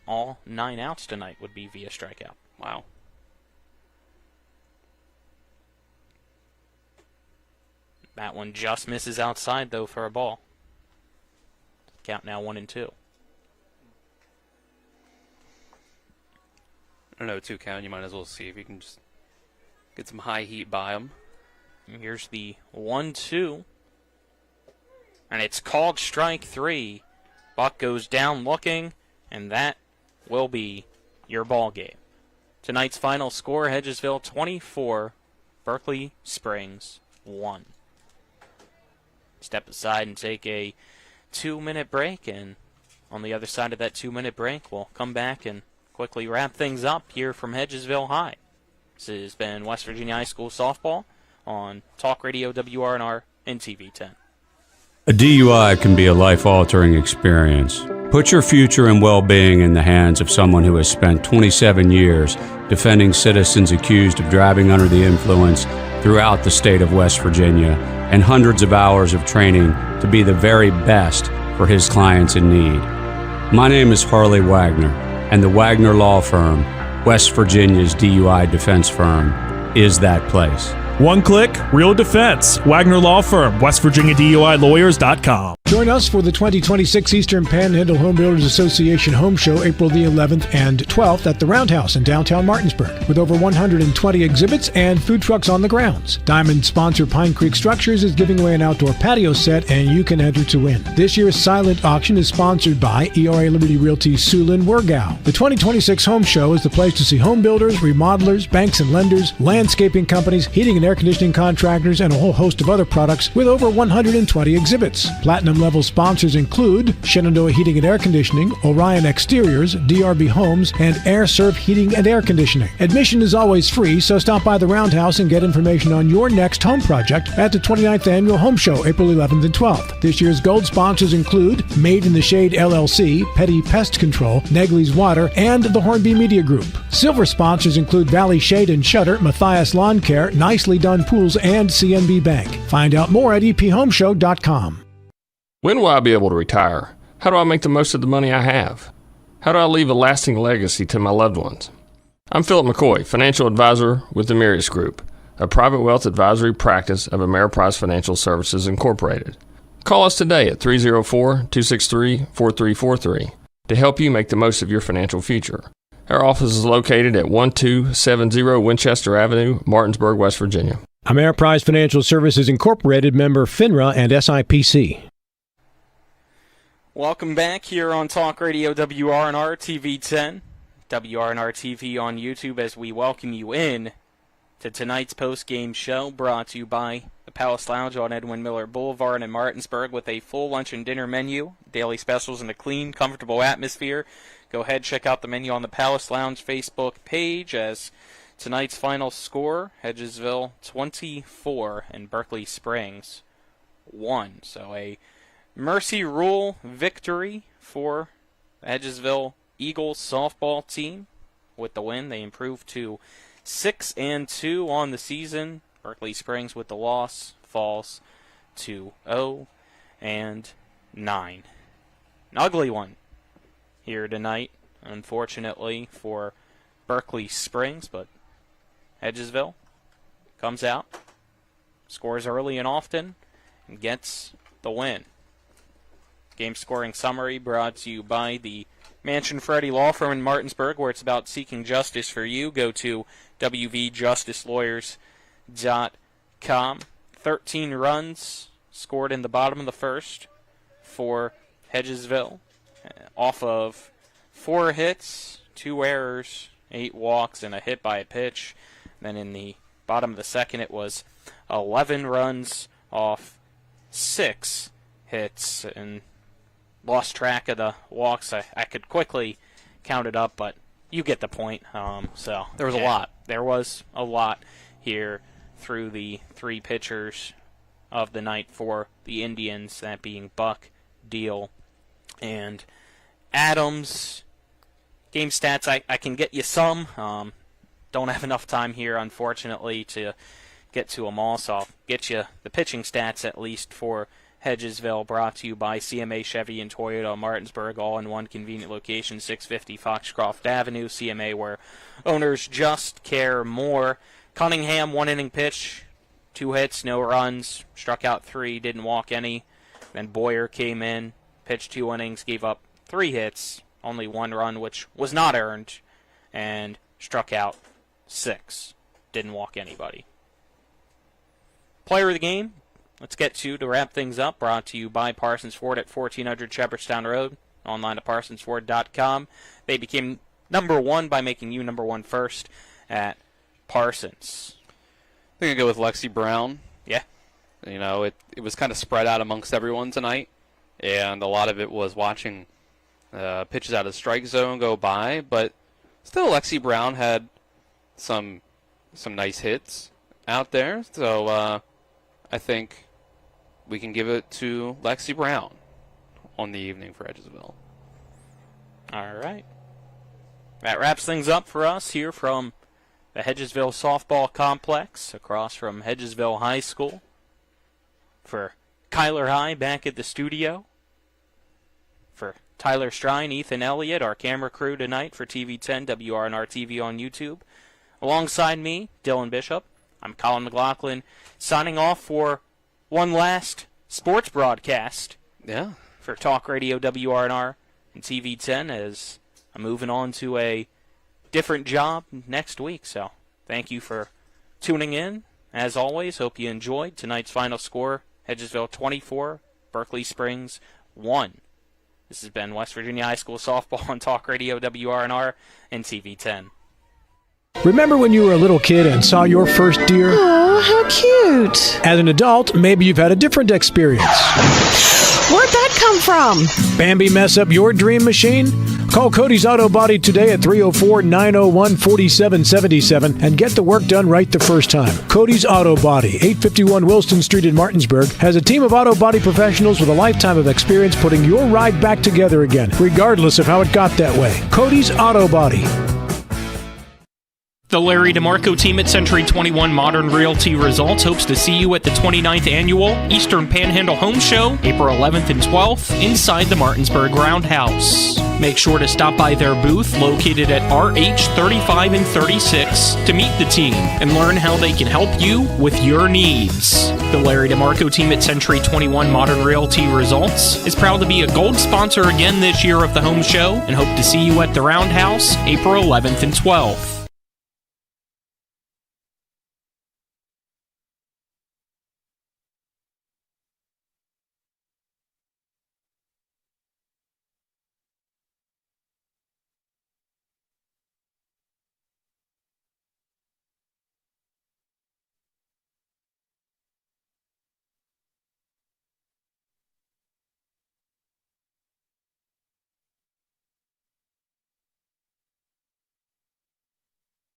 all 9 outs tonight would be via strikeout. Wow. That one just misses outside, though, for a ball. Count now 1-2. I don't know, 2 count. You might as well see if you can just get some high heat by them. Here's the 1-2. And it's called strike 3. Buck goes down looking, and that will be your ball game. Tonight's final score, Hedgesville 24, Berkeley Springs 1. Step aside and take a 2-minute break, and on the other side of that 2-minute break, we'll come back and quickly wrap things up here from Hedgesville High. This has been West Virginia High School Softball on Talk Radio WRNR and TV 10. A DUI can be a life-altering experience. Put your future and well-being in the hands of someone who has spent 27 years defending citizens accused of driving under the influence throughout the state of West Virginia and hundreds of hours of training to be the very best for his clients in need. My name is Harley Wagner, and the Wagner Law Firm, West Virginia's DUI defense firm, is that place. One click, real defense. Wagner Law Firm, WestVirginiaDUILawyers.com. Join us for the 2026 Eastern Panhandle Home Builders Association Home Show April the 11th and 12th at the Roundhouse in downtown Martinsburg, with over 120 exhibits and food trucks on the grounds. Diamond sponsor Pine Creek Structures is giving away an outdoor patio set, and you can enter to win. This year's silent auction is sponsored by ERA Liberty Realty Sulin Wergau. The 2026 Home Show is the place to see home builders, remodelers, banks and lenders, landscaping companies, heating and air conditioning contractors, and a whole host of other products with over 120 exhibits. Platinum level sponsors include Shenandoah Heating and Air Conditioning, Orion Exteriors, DRB Homes, and Air Serv Heating and Air Conditioning. Admission is always free, so stop by the Roundhouse and get information on your next home project at the 29th Annual Home Show, April 11th and 12th. This year's gold sponsors include Made in the Shade LLC, Petty Pest Control, Negley's Water, and the Hornby Media Group. Silver sponsors include Valley Shade and Shutter, Matthias Lawn Care, Nicely Done Pools, and CNB Bank. Find out more at ephomeshow.com. When will I be able to retire? How do I make the most of the money I have? How do I leave a lasting legacy to my loved ones? I'm Philip McCoy, financial advisor with the Mirius Group, a private wealth advisory practice of Ameriprise Financial Services Incorporated. Call us today at 304-263-4343 to help you make the most of your financial future. Our office is located at 1270 Winchester Avenue, Martinsburg, West Virginia. Ameriprise Financial Services Incorporated, member FINRA and SIPC. Welcome back here on Talk Radio WRNR TV 10, WRNR TV on YouTube, as we welcome you in to tonight's post-game show, brought to you by the Palace Lounge on Edwin Miller Boulevard in Martinsburg, with a full lunch and dinner menu, daily specials, and a clean, comfortable atmosphere. Go ahead, check out the menu on the Palace Lounge Facebook page, as tonight's final score, Hedgesville 24 and Berkeley Springs 1. So a Mercy Rule victory for the Hedgesville Eagles softball team. With the win, they improved to 6-2 on the season. Berkeley Springs with the loss falls to 0-9. An ugly one here tonight, unfortunately, for Berkeley Springs, but Hedgesville comes out, scores early and often, and gets the win. Game scoring summary brought to you by the Mansion Freddie Law Firm in Martinsburg, where it's about seeking justice for you. Go to wvjusticelawyers.com. 13 runs scored in the bottom of the first for Hedgesville, off of 4 hits, 2 errors, 8 walks, and a hit by a pitch. Then in the bottom of the second, it was 11 runs off 6 hits, and lost track of the walks. I could quickly count it up, but you get the point. So there was a lot. There was a lot here through the 3 pitchers of the night for the Indians, that being Buck, Deal, and Adams. Game stats, I can get you some. Don't have enough time here, unfortunately, to get to them all, so I'll get you the pitching stats at least for Hedgesville, brought to you by CMA Chevy and Toyota Martinsburg, all in one convenient location, 650 Foxcroft Avenue. CMA, where owners just care more. Cunningham, 1-inning pitch, 2 hits, no runs, struck out 3, didn't walk any. Then Boyer came in, pitched 2 innings, gave up 3 hits, only 1 run, which was not earned, and struck out 6, didn't walk anybody. Player of the game, let's get to wrap things up, brought to you by Parsons Ford at 1400 Shepherdstown Road, online at parsonsford.com. They became number 1 by making you number 1 first at Parsons. I'm going to go with Lexi Brown. Yeah. You know, it was kind of spread out amongst everyone tonight, and a lot of it was watching pitches out of the strike zone go by, but still Lexi Brown had some nice hits out there, so I think we can give it to Lexi Brown on the evening for Hedgesville. All right. That wraps things up for us here from the Hedgesville Softball Complex, across from Hedgesville High School. For Kyler High back at the studio. For Tyler Strine, Ethan Elliott, our camera crew tonight for TV10, WRNR TV on YouTube. Alongside me, Dylan Bishop, I'm Colin McLaughlin, signing off for one last sports broadcast. Yeah. For Talk Radio WRNR and TV10, as I'm moving on to a different job next week. So thank you for tuning in. As always, hope you enjoyed tonight's final score. Hedgesville 24, Berkeley Springs 1. This has been West Virginia High School Softball on Talk Radio WRNR and TV10. Remember when you were a little kid and saw your first deer? Oh, how cute. As an adult, maybe you've had a different experience. Where'd that come from? Bambi mess up your dream machine? Call Cody's Auto Body today at 304-901-4777 and get the work done right the first time. Cody's Auto Body, 851 Wilston Street in Martinsburg, has a team of auto body professionals with a lifetime of experience putting your ride back together again, regardless of how it got that way. Cody's Auto Body. The Larry DeMarco team at Century 21 Modern Realty Results hopes to see you at the 29th Annual Eastern Panhandle Home Show, April 11th and 12th, inside the Martinsburg Roundhouse. Make sure to stop by their booth located at RH 35 and 36 to meet the team and learn how they can help you with your needs. The Larry DeMarco team at Century 21 Modern Realty Results is proud to be a gold sponsor again this year of the home show and hope to see you at the Roundhouse, April 11th and 12th.